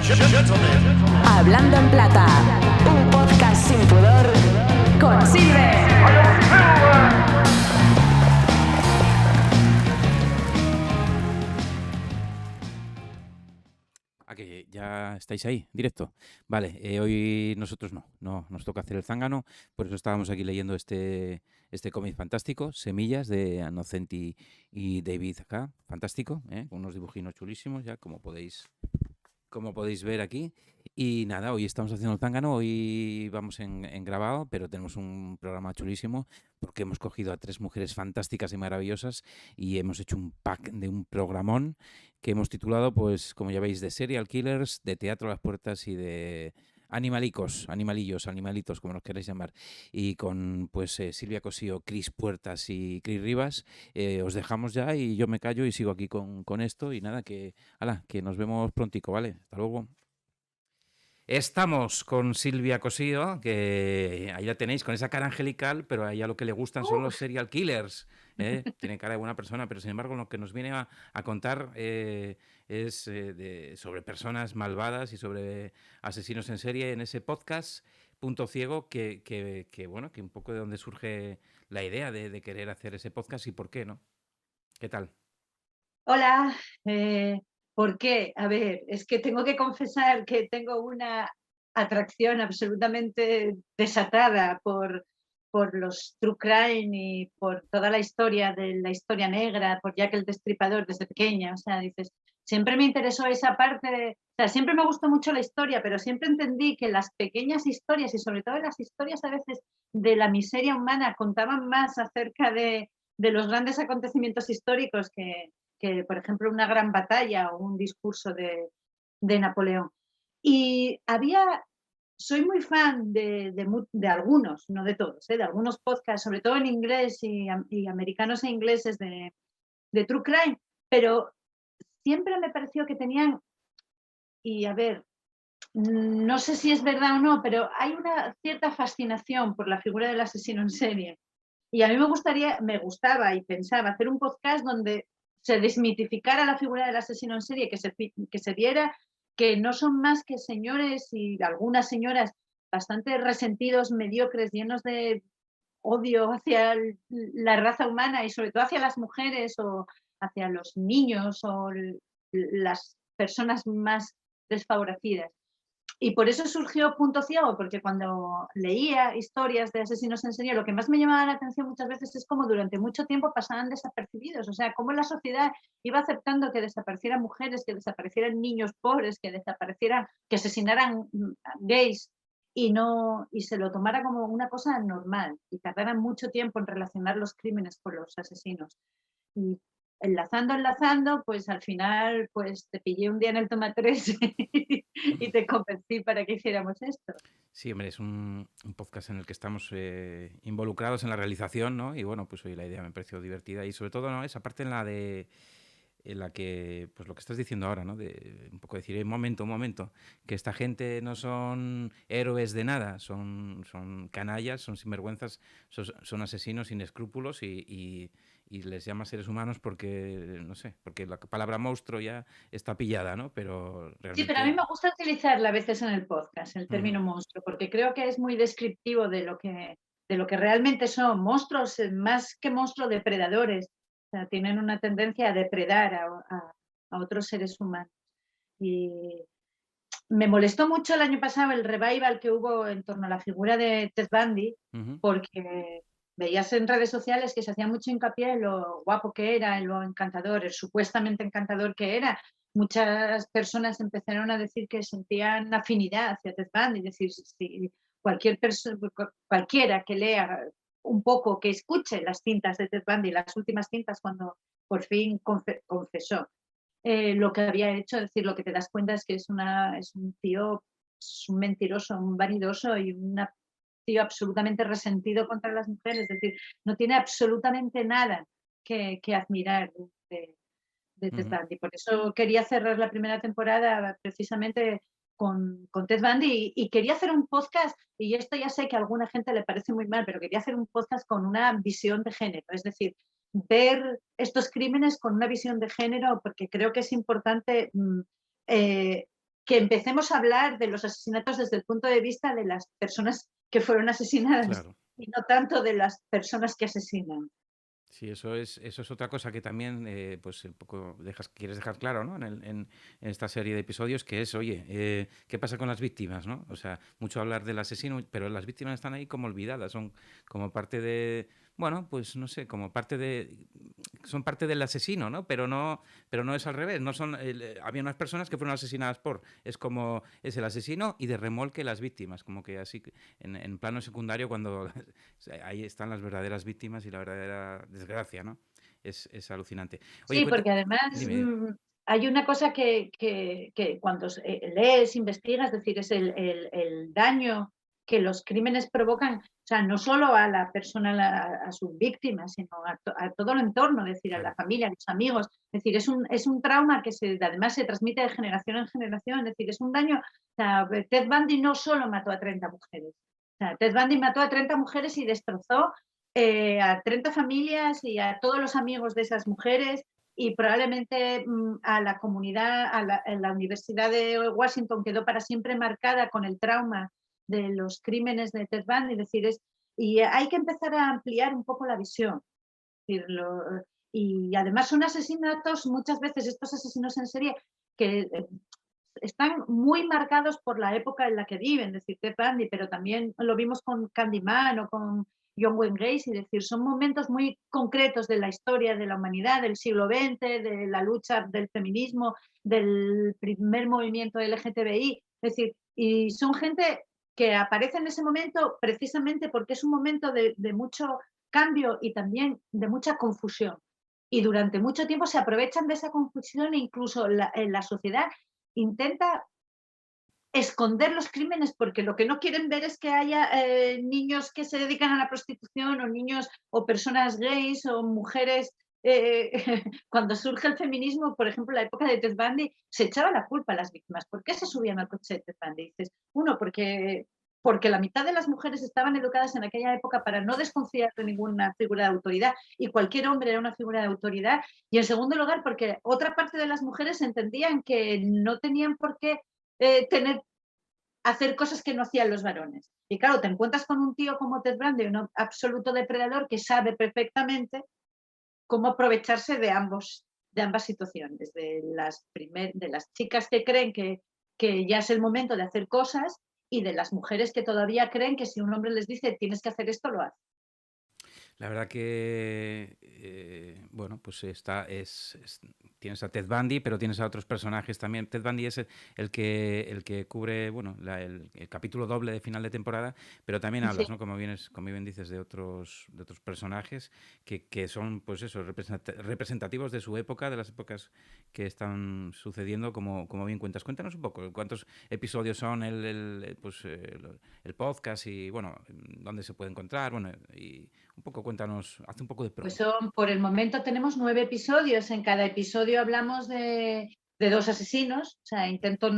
Hablando en Plata, un podcast sin pudor con Silver. ¿A que ya estáis ahí, directo? Vale, hoy nosotros no nos toca hacer el zángano, por eso estábamos aquí leyendo este cómic fantástico, Semillas, de Annocenti y David acá, fantástico, con unos dibujinos chulísimos, ya como podéis ver aquí. Y nada, hoy estamos haciendo el zángano, hoy vamos en grabado, pero tenemos un programa chulísimo porque hemos cogido a 3 mujeres fantásticas y maravillosas y hemos hecho un pack de un programón que hemos titulado, pues como ya veis, de Serial Killers, de Teatro a las Puertas y de animalitos, como los queréis llamar. Y con pues Silvia Cosío, Cris Puertas y Cris Rivas, os dejamos ya y yo me callo y sigo aquí con esto. Y nada, que nos vemos prontico, ¿vale? Hasta luego. Estamos con Silvia Cosío, que ahí la tenéis con esa cara angelical, pero a ella lo que le gustan son los serial killers. Tiene cara de buena persona, pero sin embargo lo que nos viene a contar es sobre personas malvadas y sobre asesinos en serie en ese podcast Punto Ciego, bueno, que un poco de donde surge la idea de querer hacer ese podcast y por qué, ¿no? ¿Qué tal? Hola, ¿por qué? A ver, es que tengo que confesar que tengo una atracción absolutamente desatada por los true crime y por toda la historia de la historia negra, por Jack el Destripador desde pequeña. O sea, dices, siempre me interesó esa parte, o sea, siempre me gustó mucho la historia, pero siempre entendí que las pequeñas historias y sobre todo las historias a veces de la miseria humana contaban más acerca de los grandes acontecimientos históricos que, por ejemplo, una gran batalla o un discurso de Napoleón. Y soy muy fan de algunos, no de todos, de algunos podcasts, sobre todo en inglés y americanos e ingleses de True Crime, pero siempre me pareció que tenían, y a ver, no sé si es verdad o no, pero hay una cierta fascinación por la figura del asesino en serie. Y a mí me gustaba y pensaba hacer un podcast donde se desmitificara la figura del asesino en serie, que se viera que no son más que señores y algunas señoras bastante resentidos, mediocres, llenos de odio hacia la raza humana y sobre todo hacia las mujeres o hacia los niños o las personas más desfavorecidas. Y por eso surgió Punto Ciego, porque cuando leía historias de asesinos en serie, lo que más me llamaba la atención muchas veces es cómo durante mucho tiempo pasaban desapercibidos. O sea, cómo la sociedad iba aceptando que desaparecieran mujeres, que desaparecieran niños pobres, que asesinaran gays y se lo tomara como una cosa normal y tardaran mucho tiempo en relacionar los crímenes con los asesinos. Y enlazando, pues al final pues te pillé un día en el Toma 3 y te convencí para que hiciéramos esto. Sí, hombre, es un podcast en el que estamos involucrados en la realización, ¿no? Y bueno, pues hoy la idea me pareció divertida y sobre todo, ¿no? Esa parte en la que, pues lo que estás diciendo ahora, ¿no? De un poco decir, un momento, que esta gente no son héroes de nada, son canallas, son sinvergüenzas, son asesinos sin escrúpulos y les llama seres humanos porque, no sé, porque la palabra monstruo ya está pillada, ¿no? Pero Sí, pero a mí realmente... me gusta utilizarla a veces en el podcast, el término monstruo, porque creo que es muy descriptivo de lo que realmente son monstruos, más que monstruos depredadores. O sea, tienen una tendencia a depredar a otros seres humanos. Y me molestó mucho el año pasado el revival que hubo en torno a la figura de Ted Bundy, porque veías en redes sociales que se hacía mucho hincapié en lo guapo que era, en lo encantador, el supuestamente encantador que era. Muchas personas empezaron a decir que sentían afinidad hacia Ted Bundy, es decir, si cualquiera que lea un poco, que escuche las cintas de Ted Bundy, las últimas cintas cuando por fin confesó lo que había hecho, es decir, lo que te das cuenta es que es un tío, es un mentiroso, un vanidoso y un tío absolutamente resentido contra las mujeres, es decir, no tiene absolutamente nada que admirar de Ted Bundy. Por eso quería cerrar la primera temporada precisamente con Ted Bundy y quería hacer un podcast, y esto ya sé que a alguna gente le parece muy mal, pero quería hacer un podcast con una visión de género, es decir, ver estos crímenes con una visión de género, porque creo que es importante que empecemos a hablar de los asesinatos desde el punto de vista de las personas que fueron asesinadas Claro. y no tanto de las personas que asesinan. Sí, eso es otra cosa que también pues un poco quieres dejar claro, ¿no? En esta serie de episodios, que es, oye, ¿qué pasa con las víctimas, ¿no? O sea, mucho hablar del asesino, pero las víctimas están ahí como olvidadas, son como parte de, bueno, pues no sé, como parte de, son parte del asesino, ¿no? Pero no es al revés, no son, había unas personas que fueron asesinadas es como, es el asesino y de remolque las víctimas, como que así, en plano secundario cuando ahí están las verdaderas víctimas y la verdadera desgracia, ¿no? Es alucinante. Oye, Sí, porque además dime, dime. hay una cosa que cuando lees, investigas, es decir, es el daño que los crímenes provocan, o sea, no solo a la persona, a sus víctimas, sino a todo el entorno, es decir, a la Claro. familia, a los amigos. Es decir, es un trauma que además se transmite de generación en generación, es decir, es un daño. O sea, Ted Bundy no solo mató a 30 mujeres, o sea, Ted Bundy mató a 30 mujeres y destrozó a 30 familias y a todos los amigos de esas mujeres y probablemente a la comunidad, en la Universidad de Washington quedó para siempre marcada con el trauma de los crímenes de Ted Bundy. Es decir, y hay que empezar a ampliar un poco la visión. Es decir, y además son asesinatos, muchas veces estos asesinos en serie, que están muy marcados por la época en la que viven, es decir, Ted Bundy, pero también lo vimos con Candyman o con John Wayne Gacy, es decir, son momentos muy concretos de la historia de la humanidad, del siglo XX, de la lucha del feminismo, del primer movimiento LGTBI, es decir, y son gente que aparece en ese momento precisamente porque es un momento de mucho cambio y también de mucha confusión. Y durante mucho tiempo se aprovechan de esa confusión e incluso en la sociedad intenta esconder los crímenes porque lo que no quieren ver es que haya niños que se dedican a la prostitución o niños o personas gays o mujeres. Cuando surge el feminismo, por ejemplo, en la época de Ted Bundy, se echaba la culpa a las víctimas. ¿Por qué se subían al coche de Ted Bundy? Dices, uno, porque la mitad de las mujeres estaban educadas en aquella época para no desconfiar de ninguna figura de autoridad y cualquier hombre era una figura de autoridad. Y en segundo lugar, porque otra parte de las mujeres entendían que no tenían por qué hacer cosas que no hacían los varones. Y claro, te encuentras con un tío como Ted Bundy, un absoluto depredador que sabe perfectamente cómo aprovecharse de ambas situaciones, de las chicas que creen que ya es el momento de hacer cosas y de las mujeres que todavía creen que si un hombre les dice tienes que hacer esto, lo hace. La verdad que, bueno, pues tienes a Ted Bundy, pero tienes a otros personajes también. Ted Bundy es el que cubre, bueno, el capítulo doble de final de temporada, pero también Sí. hablas, ¿no? Como bien dices, de otros personajes que son, pues eso, representativos de su época, de las épocas que están sucediendo, como bien cuentas. Cuéntanos un poco, ¿cuántos episodios son el podcast y, bueno, dónde se puede encontrar? Bueno, y un poco cuéntanos, haz un poco de promo. Pues por el momento tenemos 9 episodios. En cada episodio hablamos de 2 asesinos. O sea, intento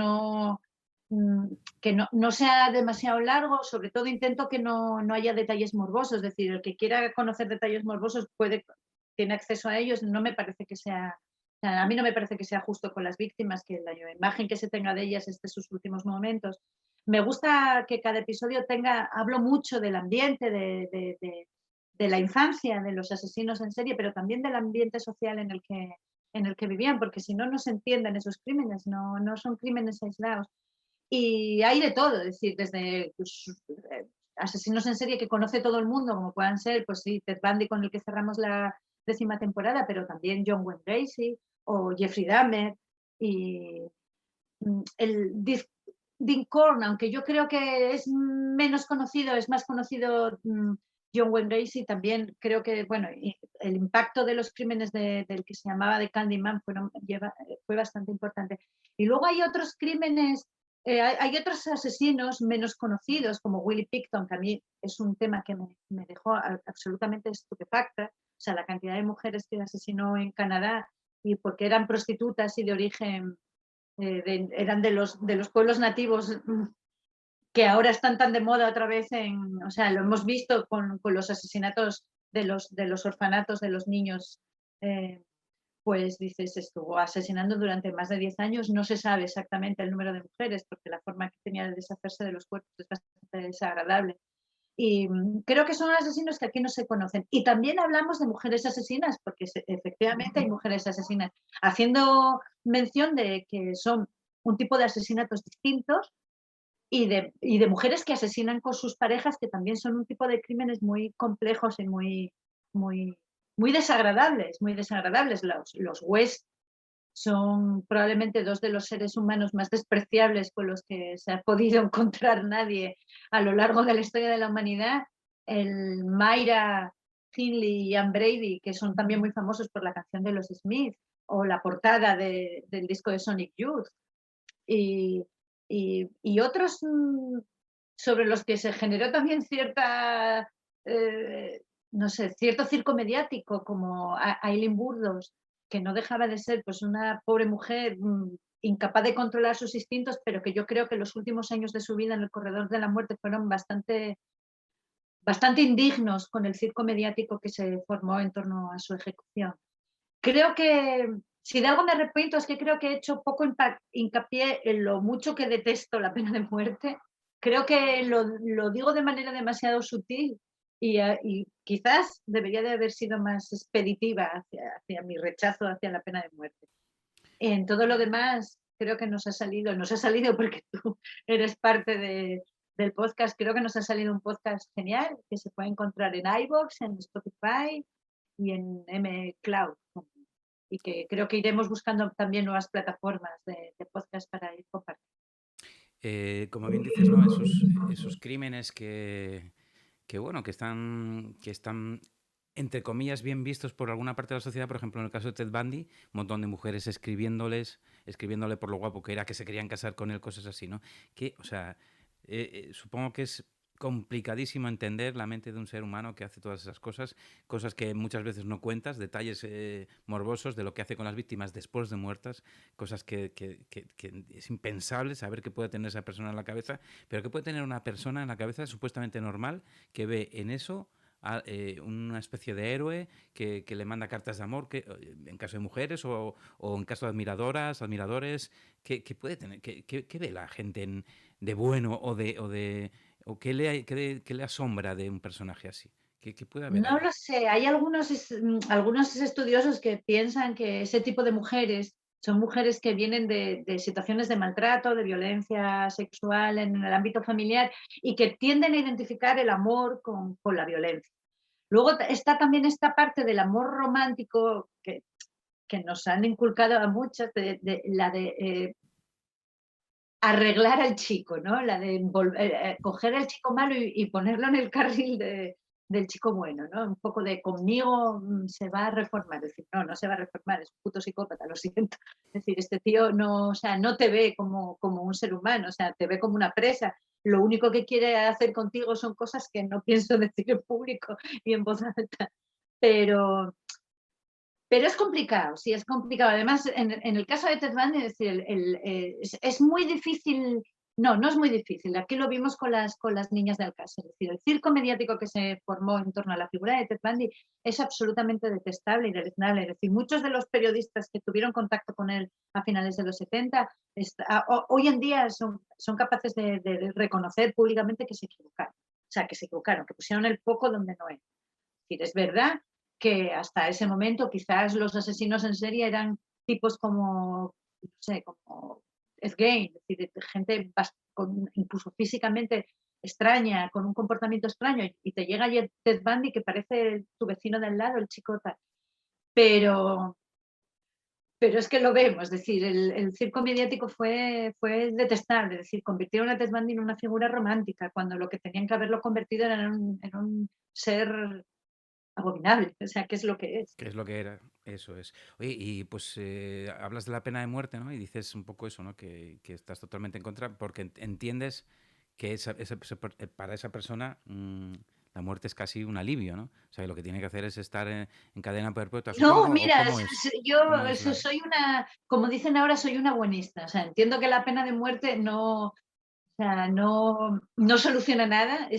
que no sea demasiado largo, sobre todo intento que no haya detalles morbosos. Es decir, el que quiera conocer detalles morbosos tiene acceso a ellos. No me parece que sea, o sea, a mí no me parece que sea justo con las víctimas, que la imagen que se tenga de ellas es de sus últimos momentos. Me gusta que cada episodio hablo mucho del ambiente, de la infancia de los asesinos en serie, pero también del ambiente social en el que vivían, porque si no, no se entienden esos crímenes, no son crímenes aislados. Y hay de todo, es decir, desde asesinos en serie que conoce todo el mundo, como puedan ser, pues sí, Ted Bundy, con el que cerramos la 10ª temporada, pero también John Wayne Gacy o Jeffrey Dahmer y el Dean Corn, aunque yo creo que es menos conocido, es más conocido John Wayne Gacy, también creo que, bueno, el impacto de los crímenes del que se llamaba de Candyman fue bastante importante. Y luego hay otros crímenes, hay otros asesinos menos conocidos, como Willie Picton, que a mí es un tema que me dejó absolutamente estupefacta, o sea, la cantidad de mujeres que asesinó en Canadá y porque eran prostitutas y de origen eran de los pueblos nativos que ahora están tan de moda otra vez o sea, lo hemos visto con los asesinatos de los orfanatos de los niños pues dices, estuvo asesinando durante más de 10 años, no se sabe exactamente el número de mujeres, porque la forma que tenía de deshacerse de los cuerpos es bastante desagradable. Y creo que son asesinos que aquí no se conocen. Y también hablamos de mujeres asesinas, porque efectivamente hay mujeres asesinas, haciendo mención de que son un tipo de asesinatos distintos y de mujeres que asesinan con sus parejas, que también son un tipo de crímenes muy complejos y muy, muy desagradables, muy desagradables. Los West son probablemente dos de los seres humanos más despreciables con los que se ha podido encontrar nadie a lo largo de la historia de la humanidad. El Myra Hindley y Ann Brady, que son también muy famosos por la canción de los Smiths, o la portada del disco de Sonic Youth, y, y otros sobre los que se generó también cierta, no sé, cierto circo mediático, como Aileen Burdos, que no dejaba de ser pues una pobre mujer incapaz de controlar sus instintos, pero que yo creo que los últimos años de su vida en el corredor de la muerte fueron bastante indignos con el circo mediático que se formó en torno a su ejecución. Creo que, si de algo me arrepiento, es que creo que he hecho poco hincapié en lo mucho que detesto la pena de muerte. Creo que lo digo de manera demasiado sutil y quizás debería de haber sido más expeditiva hacia mi rechazo hacia la pena de muerte. En todo lo demás, creo que nos ha salido porque tú eres parte del podcast, creo que nos ha salido un podcast genial que se puede encontrar en iVoox, en Spotify y en mCloud. Y que creo que iremos buscando también nuevas plataformas de podcast para ir compartiendo. Como bien dices, ¿no? Esos crímenes bueno, que están, entre comillas, bien vistos por alguna parte de la sociedad. Por ejemplo, en el caso de Ted Bundy, un montón de mujeres escribiéndole por lo guapo que era, que se querían casar con él, cosas así, ¿no? Que, o sea, supongo que es complicadísimo entender la mente de un ser humano que hace todas esas cosas que muchas veces no cuentas, detalles morbosos de lo que hace con las víctimas después de muertas, cosas que es impensable saber qué puede tener esa persona en la cabeza, pero que puede tener una persona en la cabeza supuestamente normal que ve en eso una especie de héroe que le manda cartas de amor, que en caso de mujeres o en caso de admiradores, que puede tener, que ve la gente de bueno o qué le asombra de un personaje así. ¿Qué puede haber No ahí? lo sé, hay algunos estudiosos que piensan que ese tipo de mujeres son mujeres que vienen de situaciones de maltrato, de violencia sexual en el ámbito familiar y que tienden a identificar el amor con la violencia. Luego está también esta parte del amor romántico que nos han inculcado a muchas, la de arreglar al chico, ¿no? La de coger al chico malo y ponerlo en el carril del chico bueno, ¿no? Un poco de conmigo se va a reformar. Es decir, no se va a reformar, es un puto psicópata, lo siento. Es decir, este tío no, o sea, no te ve como un ser humano, o sea, te ve como una presa. Lo único que quiere hacer contigo son cosas que no pienso decir en público y en voz alta. Pero es complicado, sí, es complicado. Además, en el caso de Ted Bundy, es decir, es muy difícil, no es muy difícil. Aquí lo vimos con las niñas de Alcácer. Es decir, el circo mediático que se formó en torno a la figura de Ted Bundy es absolutamente detestable y deleznable. Es decir, muchos de los periodistas que tuvieron contacto con él a finales de los 70, hoy en día son capaces de reconocer públicamente que se equivocaron. O sea, que se equivocaron, que pusieron el foco donde no era. Es decir, es verdad que hasta ese momento quizás los asesinos en serie eran tipos como, no sé, como Ed Gein, es decir, gente incluso físicamente extraña, con un comportamiento extraño, y te llega ayer Ted Bundy que parece tu vecino de al lado, el chico tal. Pero es que lo vemos, es decir, el circo mediático fue detestable, es decir, convirtieron a Ted Bundy en una figura romántica, cuando lo que tenían que haberlo convertido era en un ser abominable, o sea, ¿qué es lo que es? ¿Qué es lo que era? Eso es. Oye, y pues hablas de la pena de muerte, ¿no? Y dices un poco eso, ¿no? Que estás totalmente en contra porque entiendes que para esa persona la muerte es casi un alivio, ¿no? O sea, que lo que tiene que hacer es estar en cadena perpetua, No, supongo, o mira, yo cómo es soy una, como dicen ahora, soy una buenista. O sea, entiendo que la pena de muerte o sea, no soluciona nada.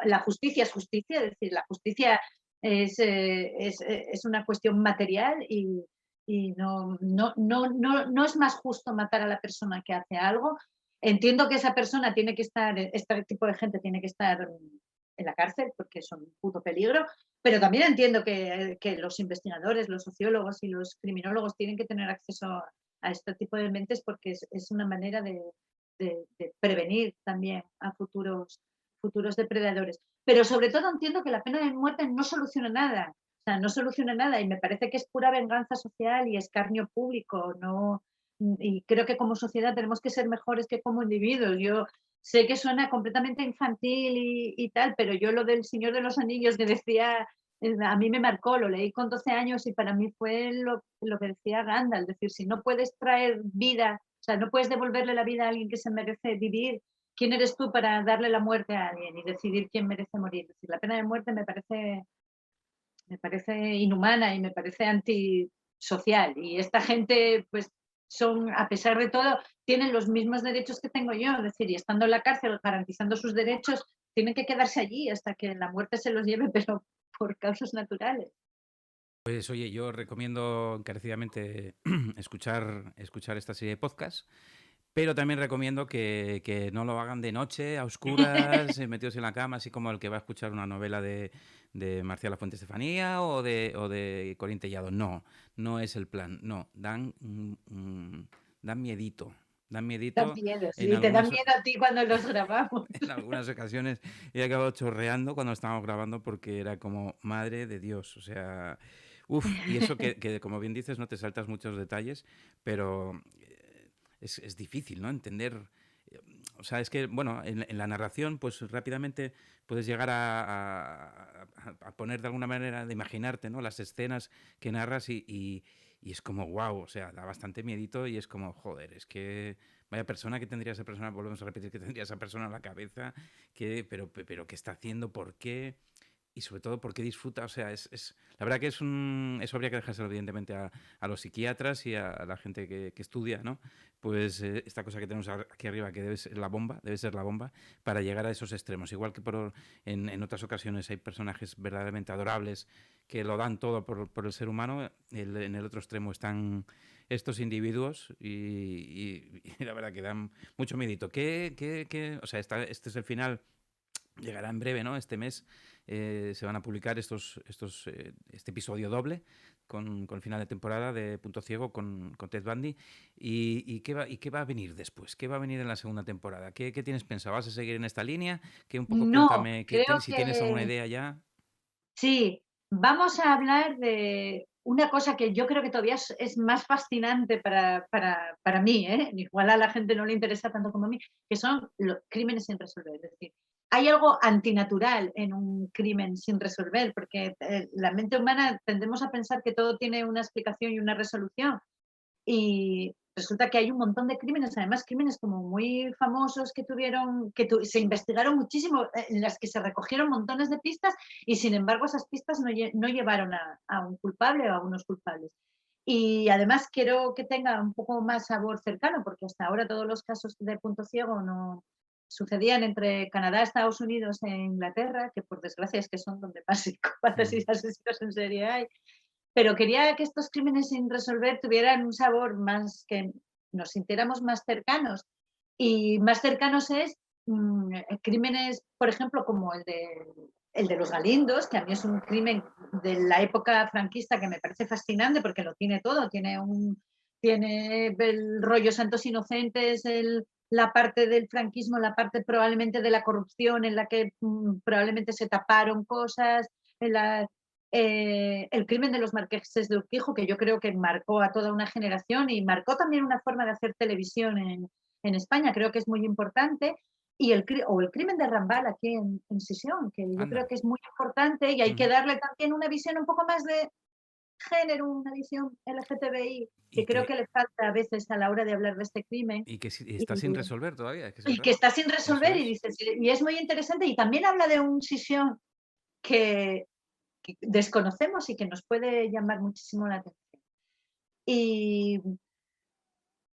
La justicia es justicia, es decir, la justicia es una cuestión material y no es más justo matar a la persona que hace algo. Entiendo que esa persona tiene que estar, este tipo de gente tiene que estar en la cárcel porque son un puto peligro, pero también entiendo que los investigadores, los sociólogos y los criminólogos tienen que tener acceso a este tipo de mentes porque es una manera de prevenir también a futuros depredadores. Pero sobre todo entiendo que la pena de muerte no soluciona nada. O sea, no soluciona nada y me parece que es pura venganza social y escarnio público. Y creo que como sociedad tenemos que ser mejores que como individuos. Yo sé que suena completamente infantil y tal, pero yo lo del Señor de los Anillos que decía, a mí me marcó, lo leí con 12 años y para mí fue lo que decía Gandalf, es decir, si no puedes traer vida, o sea, no puedes devolverle la vida a alguien que se merece vivir, ¿quién eres tú para darle la muerte a alguien y decidir quién merece morir? Es decir, la pena de muerte me parece inhumana y me parece antisocial. Y esta gente, pues, a pesar de todo, tienen los mismos derechos que tengo yo, es decir, y estando en la cárcel garantizando sus derechos, tienen que quedarse allí hasta que la muerte se los lleve, pero por causas naturales. Pues oye, yo recomiendo encarecidamente escuchar esta serie de podcasts. Pero también recomiendo que no lo hagan de noche, a oscuras, metidos en la cama, así como el que va a escuchar una novela de Marcial Lafuente Estefanía o de Corín Tellado. No, no es el plan. No, dan miedito. Dan Dan miedito. miedo, En sí, te dan algunas, miedo a ti cuando los grabamos. en algunas ocasiones he acabado chorreando cuando estábamos grabando porque era como, madre de Dios, o sea, uff, y eso que como bien dices, no te saltas muchos detalles, pero es difícil, ¿no? Entender, o sea, es que, bueno, en la narración, pues rápidamente puedes llegar a poner de alguna manera, de imaginarte, ¿no? Las escenas que narras y es como, wow, o sea, da bastante miedito y es como, joder, es que vaya persona que tendría esa persona, volvemos a repetir que tendría esa persona en la cabeza, pero ¿qué está haciendo? ¿Por qué? Y sobre todo, ¿por qué disfruta? O sea, la verdad que eso habría que dejárselo evidentemente a los psiquiatras y a la gente que estudia, ¿no? Pues esta cosa que tenemos aquí arriba, que debe ser la bomba, para llegar a esos extremos. Igual que en otras ocasiones hay personajes verdaderamente adorables que lo dan todo por el ser humano, en el otro extremo están estos individuos y la verdad que dan mucho miedito. O sea, este es el final, llegará en breve, ¿no? Este mes se van a publicar este episodio doble con el final de temporada de Punto Ciego con Ted Bundy. ¿Y qué va a venir después? ¿Qué va a venir en la segunda temporada? ¿Qué tienes pensado? ¿Vas a seguir en esta línea? Que un poco No, cuéntame, creo si tienes alguna que idea ya. sí, vamos a hablar de una cosa que yo creo que todavía es más fascinante para mí, ¿eh? Igual a la gente no le interesa tanto como a mí, que son los crímenes sin resolver. Es decir, hay algo antinatural en un crimen sin resolver, porque la mente humana tendemos a pensar que todo tiene una explicación y una resolución, y resulta que hay un montón de crímenes, además crímenes como muy famosos que se investigaron muchísimo, en las que se recogieron montones de pistas y sin embargo esas pistas no llevaron a un culpable o a unos culpables. Y además quiero que tenga un poco más sabor cercano, porque hasta ahora todos los casos de Punto Ciego no sucedían entre Canadá, Estados Unidos e Inglaterra, que por desgracia es que son donde más psicópatas y asesinos en serie hay, pero quería que estos crímenes sin resolver tuvieran un sabor más, que nos sintiéramos más cercanos. Y más cercanos es crímenes, por ejemplo, como el de los Galindos, que a mí es un crimen de la época franquista que me parece fascinante porque lo tiene todo. Tiene el rollo santos inocentes, la parte del franquismo, la parte probablemente de la corrupción en la que probablemente se taparon cosas, el crimen de los marqueses de Urquijo, que yo creo que marcó a toda una generación y marcó también una forma de hacer televisión en España, creo que es muy importante. O el crimen de Rambal aquí en Sisión, que yo creo Anda. que es muy importante y hay que Ujú. darle también una visión un poco más de género, una visión LGTBI, Y que creo que, que le falta a veces a la hora de hablar de este crimen. está sin resolver todavía, es que es Y que verdad. está sin Eso resolver es. y es muy interesante y también habla de un Sisión que desconocemos y que nos puede llamar muchísimo la atención. Y,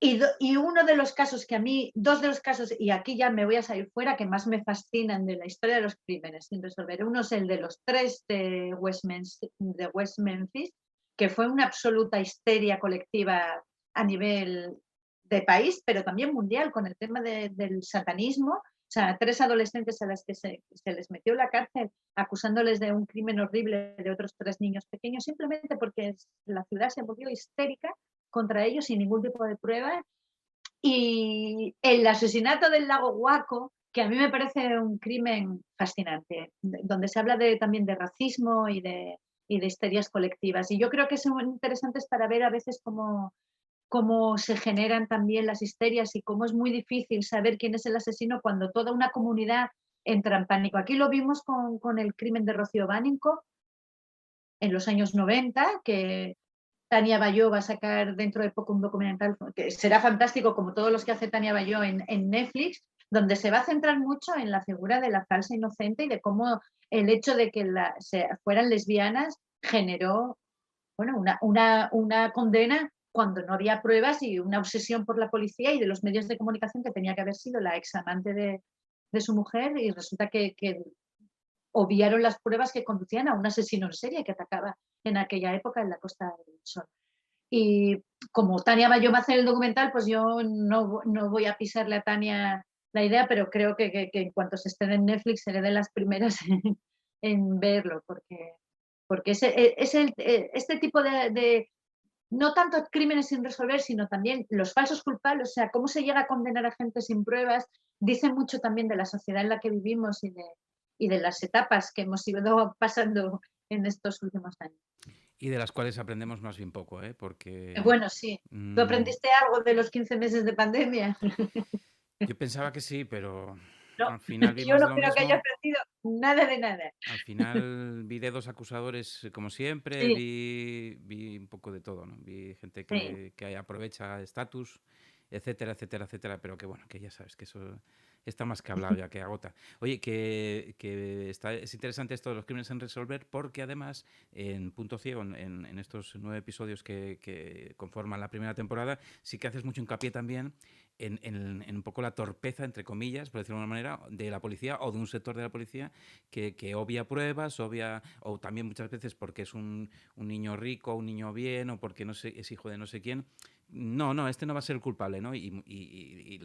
y uno de los casos que a mí, dos de los casos, y aquí ya me voy a salir fuera, que más me fascinan de la historia de los crímenes sin resolver. Uno es el de los tres de West Memphis, que fue una absoluta histeria colectiva a nivel de país, pero también mundial, con el tema del satanismo. O sea, 3 adolescentes a las que se les metió en la cárcel acusándoles de un crimen horrible de otros 3 niños pequeños, simplemente porque la ciudad se volvió histérica contra ellos sin ningún tipo de prueba. Y el asesinato del lago Waco, que a mí me parece un crimen fascinante, donde se habla también de racismo y de histerias colectivas. Y yo creo que son interesantes para ver a veces cómo se generan también las histerias y cómo es muy difícil saber quién es el asesino cuando toda una comunidad entra en pánico. Aquí lo vimos con el crimen de Rocío Bánico en los años 90, que Tania Bayó va a sacar dentro de poco un documental que será fantástico, como todos los que hace Tania Bayó en Netflix, donde se va a centrar mucho en la figura de la falsa inocente y de cómo el hecho de que fueran lesbianas generó, bueno, una condena cuando no había pruebas y una obsesión por la policía y de los medios de comunicación que tenía que haber sido la examante de su mujer, y resulta que obviaron las pruebas que conducían a un asesino en serie que atacaba en aquella época en la Costa del Sol. Y como Tania Bayó va a hacer el documental, pues yo no voy a pisarle a Tania la idea, pero creo que en cuanto se esté en Netflix seré de las primeras en verlo, porque este tipo de no tanto crímenes sin resolver, sino también los falsos culpables, o sea, cómo se llega a condenar a gente sin pruebas, dice mucho también de la sociedad en la que vivimos y de las etapas que hemos ido pasando en estos últimos años. Y de las cuales aprendemos más bien poco, ¿eh? Porque Bueno, sí. ¿Tú aprendiste algo de los 15 meses de pandemia? yo pensaba que sí, pero No, al final vi yo más no de lo creo que haya mismo. aprendido nada de nada. Al final vi dedos acusadores como siempre, Sí, vi un poco de todo, ¿no? Vi gente sí. que aprovecha estatus, etcétera, etcétera, etcétera, pero que bueno, que ya sabes que eso está más que hablado ya, que agota. Oye, que es interesante esto de los crímenes en resolver porque además en Punto Ciego, en estos 9 episodios que conforman la primera temporada, sí que haces mucho hincapié también en un poco la torpeza, entre comillas, por decirlo de alguna manera, de la policía o de un sector de la policía que obvia pruebas, o también muchas veces porque es un niño rico, un niño bien, o porque no sé, es hijo de no sé quién. No, este no va a ser el culpable, ¿no? Y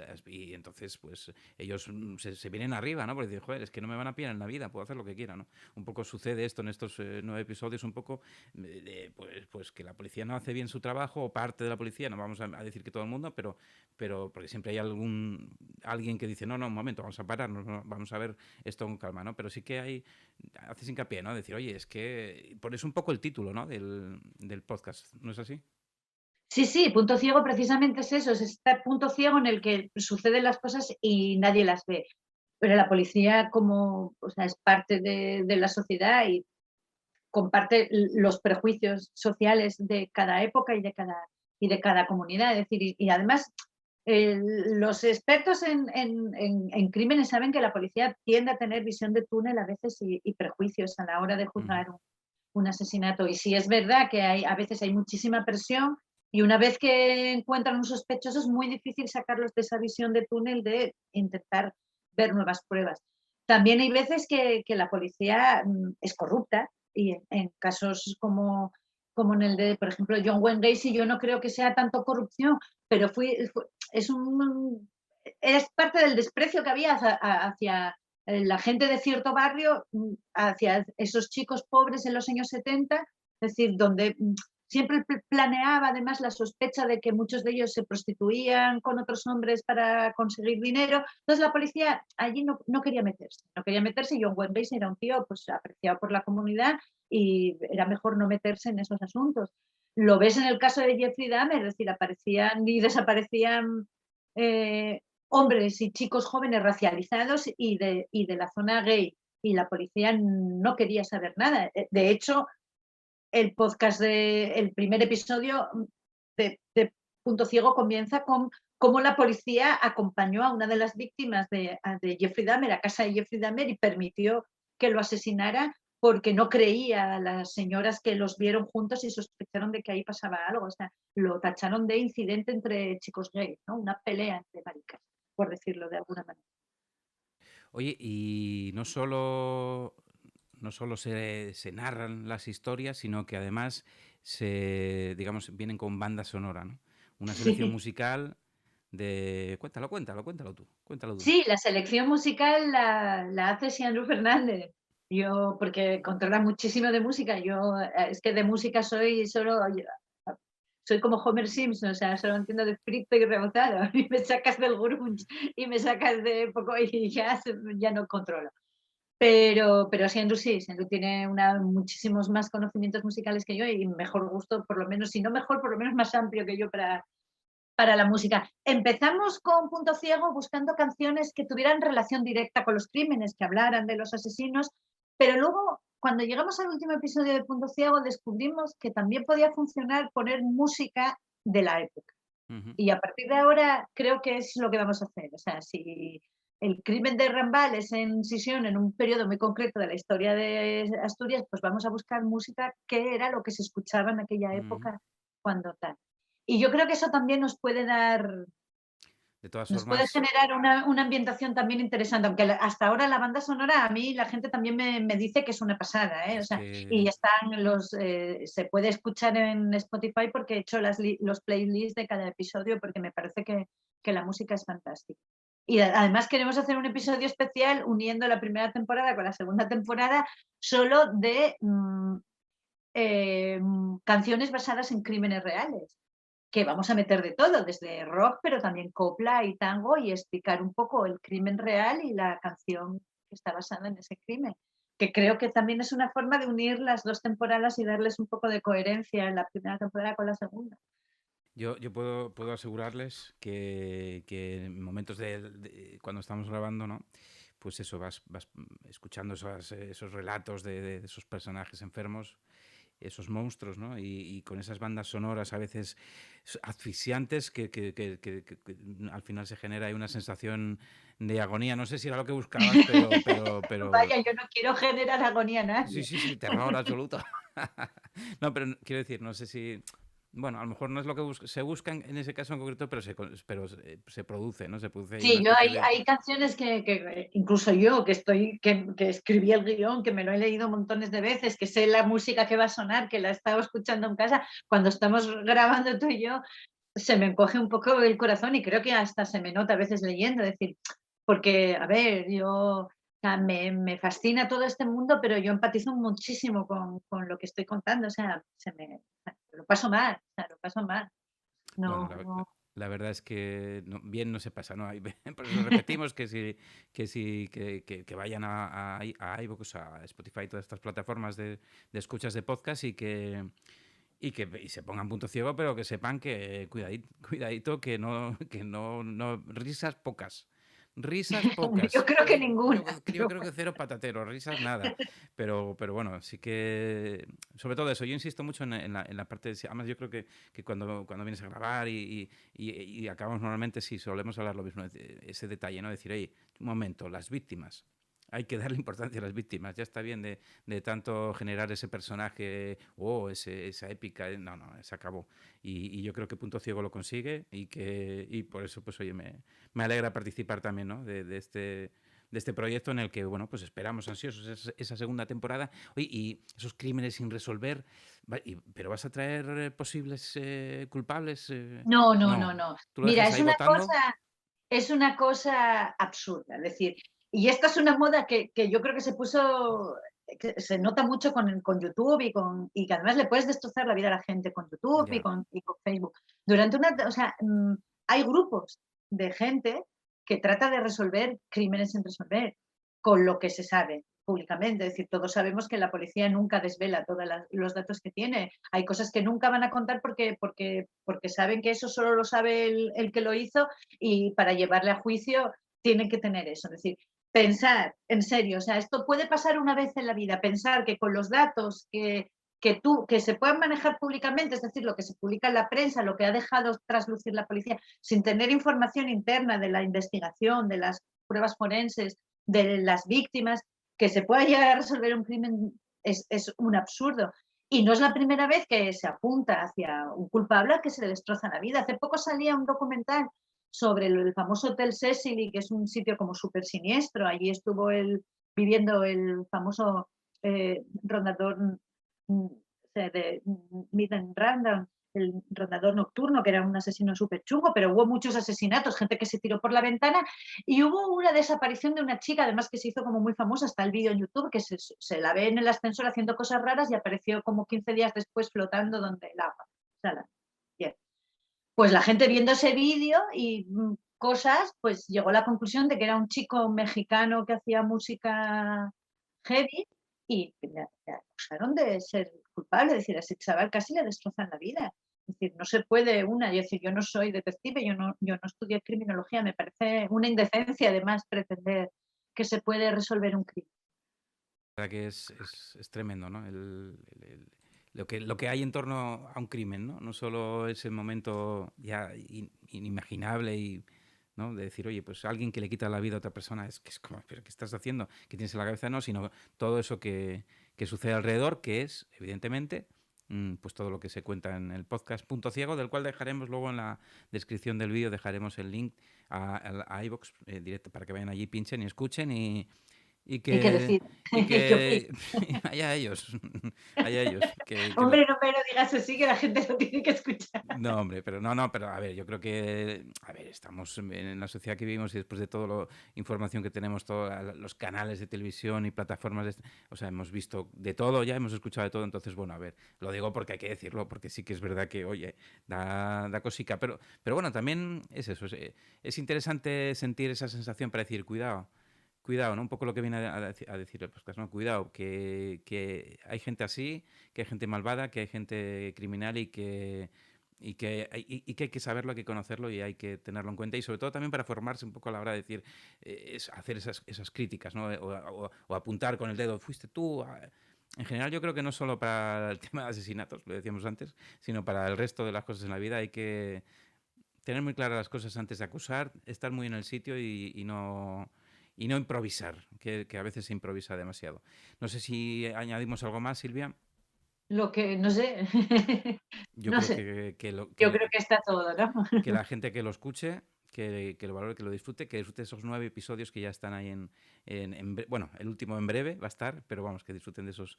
entonces, pues, ellos se vienen arriba, ¿no? Porque dicen, joder, es que no me van a pillar en la vida, puedo hacer lo que quiera, ¿no? Un poco sucede esto en estos 9 episodios, un poco, pues que la policía no hace bien su trabajo, o parte de la policía, no vamos a decir que todo el mundo, pero porque siempre hay alguien que dice, no, un momento, vamos a pararnos, no, vamos a ver esto con calma, ¿no? Pero sí que haces hincapié, ¿no? Decir, oye, es que, por eso un poco el título, ¿no? Del podcast, ¿no es así? Sí, sí, punto ciego precisamente es eso, es este punto ciego en el que suceden las cosas y nadie las ve. Pero la policía o sea, es parte de la sociedad y comparte los prejuicios sociales de cada época y de cada comunidad. Es decir, y además los expertos en crímenes saben que la policía tiende a tener visión de túnel a veces y prejuicios a la hora de Ujú. juzgar un asesinato. Y sí es verdad que a veces hay muchísima presión y una vez que encuentran un sospechoso es muy difícil sacarlos de esa visión de túnel de intentar ver nuevas pruebas. También hay veces que la policía es corrupta y en casos como en el de, por ejemplo, John Wayne Gacy, yo no creo que sea tanto corrupción, pero es parte del desprecio que había hacia la gente de cierto barrio, hacia esos chicos pobres en los años 70, es decir, donde siempre planeaba además la sospecha de que muchos de ellos se prostituían con otros hombres para conseguir dinero. Entonces la policía allí no quería meterse, y John Wayne Gacy era un tío pues apreciado por la comunidad y era mejor no meterse en esos asuntos. Lo ves en el caso de Jeffrey Dahmer, es decir, aparecían y desaparecían hombres y chicos jóvenes racializados y de la zona gay, y la policía no quería saber nada. De hecho, el primer episodio de Punto Ciego comienza con cómo la policía acompañó a una de las víctimas de Jeffrey Dahmer a casa de Jeffrey Dahmer y permitió que lo asesinara porque no creía a las señoras que los vieron juntos y sospecharon de que ahí pasaba algo. O sea, lo tacharon de incidente entre chicos gays, ¿no? Una pelea entre maricas, por decirlo de alguna manera. Oye, y no solo se narran las historias, sino que además digamos, vienen con banda sonora, ¿no? Una selección Sí. musical de... Cuéntalo tú, cuéntalo tú. Sí, la selección musical la hace Xianlu Fernández. Yo, porque controla muchísimo de música. Yo, es que de música soy solo, soy como Homer Simpson, o sea, solo entiendo de frito y rebozado. Y me sacas del grunge y me sacas de poco y ya no controlo. Pero Xianlu sí, Xianlu tiene muchísimos más conocimientos musicales que yo y mejor gusto, por lo menos, si no mejor, por lo menos más amplio que yo para la música. Empezamos con Punto Ciego buscando canciones que tuvieran relación directa con los crímenes, que hablaran de los asesinos, pero luego, cuando llegamos al último episodio de Punto Ciego, descubrimos que también podía funcionar poner música de la época. Ujú. Y a partir de ahora creo que es lo que vamos a hacer. O sea, si el crimen de Rambal es en Sisión, en un periodo muy concreto de la historia de Asturias, pues vamos a buscar música que era lo que se escuchaba en aquella Ujú. época cuando tal. Y yo creo que eso también De todas nos puede formas, generar una ambientación también interesante, aunque hasta ahora la banda sonora a mí la gente también me dice que es una pasada, ¿eh? O es sea, y que... están se puede escuchar en Spotify porque he hecho los playlists de cada episodio porque me parece que la música es fantástica. Y además queremos hacer un episodio especial uniendo la primera temporada con la segunda temporada solo de canciones basadas en crímenes reales, que vamos a meter de todo, desde rock, pero también copla y tango, y explicar un poco el crimen real y la canción que está basada en ese crimen, que creo que también es una forma de unir las dos temporadas y darles un poco de coherencia en la primera temporada con la segunda. Yo puedo asegurarles que en momentos cuando estamos grabando, ¿no? Pues eso, vas escuchando esos relatos de esos personajes enfermos, esos monstruos, ¿no? Y con esas bandas sonoras a veces asfixiantes que al final se genera ahí una sensación de agonía. No sé si era lo que buscabas, pero Vaya, yo no quiero generar agonía a sí, nadie. sí, sí, terror absoluto. No, pero quiero decir, no sé si... Bueno, a lo mejor no es lo que se busca en ese caso en concreto, se produce, ¿no? Se produce ahí una Sí, yo especie de... hay canciones que incluso yo, que escribí el guión, que me lo he leído montones de veces, que sé la música que va a sonar, que la he estado escuchando en casa, cuando estamos grabando tú y yo, se me encoge un poco el corazón y creo que hasta se me nota a veces leyendo, decir, porque, a ver, yo, o sea, me fascina todo este mundo, pero yo empatizo muchísimo con lo que estoy contando, o sea, lo paso mal, o sea, lo paso mal. Bueno, No, la verdad es que bien no se pasa, ¿no? Por eso repetimos que vayan a iVoox, a Spotify, todas estas plataformas de escuchas de podcast y se pongan punto ciego, pero que sepan que cuidadito que no risas pocas. Risas yo pocas. creo que ninguna, Yo pero creo que cero patatero, risas nada. Pero bueno, sí que. Sobre todo eso, yo insisto mucho en la parte de. Además, yo creo que cuando vienes a grabar y acabamos normalmente, sí, solemos hablar lo mismo, ese detalle, ¿no? Decir, oye, un momento, las víctimas. Hay que darle importancia a las víctimas. Ya está bien de tanto generar ese personaje o esa épica. No, se acabó. Y yo creo que Punto Ciego lo consigue y por eso, pues oye, me alegra participar también, ¿no? De este proyecto en el que, bueno, pues esperamos ansiosos esa segunda temporada. Oye, y esos crímenes sin resolver, ¿pero vas a traer posibles culpables? no, no, No. no, no. ¿Tú lo Mira, dejas ahí votando? es una cosa absurda, es decir, y esta es una moda que yo creo que se puso, que se nota mucho con YouTube y que además le puedes destrozar la vida a la gente con YouTube Ya. y con Facebook. O sea, hay grupos de gente que trata de resolver crímenes sin resolver, con lo que se sabe públicamente. Es decir, todos sabemos que la policía nunca desvela todos los datos que tiene. Hay cosas que nunca van a contar porque saben que eso solo lo sabe el que lo hizo y para llevarle a juicio tienen que tener eso. Es decir, pensar, en serio, o sea, esto puede pasar una vez en la vida, pensar que con los datos que se puedan manejar públicamente, es decir, lo que se publica en la prensa, lo que ha dejado traslucir la policía, sin tener información interna de la investigación, de las pruebas forenses, de las víctimas, que se pueda llegar a resolver un crimen es un absurdo. Y no es la primera vez que se apunta hacia un culpable al que se le destroza la vida. Hace poco salía un documental sobre el famoso Hotel Cecily, que es un sitio como súper siniestro. Allí estuvo viviendo el famoso rondador de Midnight Rundown, el rondador nocturno, que era un asesino súper chungo, pero hubo muchos asesinatos, gente que se tiró por la ventana y hubo una desaparición de una chica, además que se hizo como muy famosa, está el vídeo en YouTube, que se la ve en el ascensor haciendo cosas raras y apareció como 15 días después flotando donde el agua. Bien. Pues la gente viendo ese vídeo y cosas, pues llegó a la conclusión de que era un chico mexicano que hacía música heavy y le acusaron de ser culpable, es decir, a ese chaval casi le destrozan la vida. Es decir, no se puede yo no soy detective, yo no estudié criminología, me parece una indecencia además pretender que se puede resolver un crimen. La verdad que es tremendo, ¿no? Lo que hay en torno a un crimen, ¿no? No solo es el momento ya inimaginable y, ¿no? De decir, oye, pues alguien que le quita la vida a otra persona, es que es como, ¿pero qué estás haciendo? ¿Qué tienes en la cabeza? No, sino todo eso que sucede alrededor, que es, evidentemente, pues todo lo que se cuenta en el podcast Punto Ciego, del cual dejaremos luego en la descripción del vídeo, dejaremos el link a iVoox directo para que vayan allí, pinchen y escuchen y Y que decir, y ¿qué que opinas? allá ellos, allá ellos, Hombre, no me lo digas así, que la gente lo tiene que escuchar. no, hombre, pero no, pero a ver, yo creo que, a ver, estamos en la sociedad que vivimos y después de toda la información que tenemos, todos los canales de televisión y plataformas, o sea, hemos visto de todo, ya hemos escuchado de todo, entonces, bueno, a ver, lo digo porque hay que decirlo, porque sí que es verdad que, oye, da cosica, pero bueno, también es eso, es interesante sentir esa sensación para decir, cuidado, ¿no? Un poco lo que viene a decir el podcast, ¿no? Cuidado, que hay gente así, que hay gente malvada, que hay gente criminal y que hay que saberlo, hay que conocerlo y hay que tenerlo en cuenta y sobre todo también para formarse un poco a la hora de decir, hacer esas críticas, ¿no? O apuntar con el dedo, fuiste tú. En general yo creo que no solo para el tema de asesinatos, lo decíamos antes, sino para el resto de las cosas en la vida hay que tener muy claras las cosas antes de acusar, estar muy en el sitio y no improvisar, que a veces se improvisa demasiado. No sé si añadimos algo más, Silvia. Lo que, no sé, Yo no creo sé, que yo creo que está todo, ¿no? que la gente que lo escuche, que lo valore, que lo disfrute, que disfrute esos 9 episodios que ya están ahí bueno, el último en breve va a estar, pero vamos, que disfruten de esos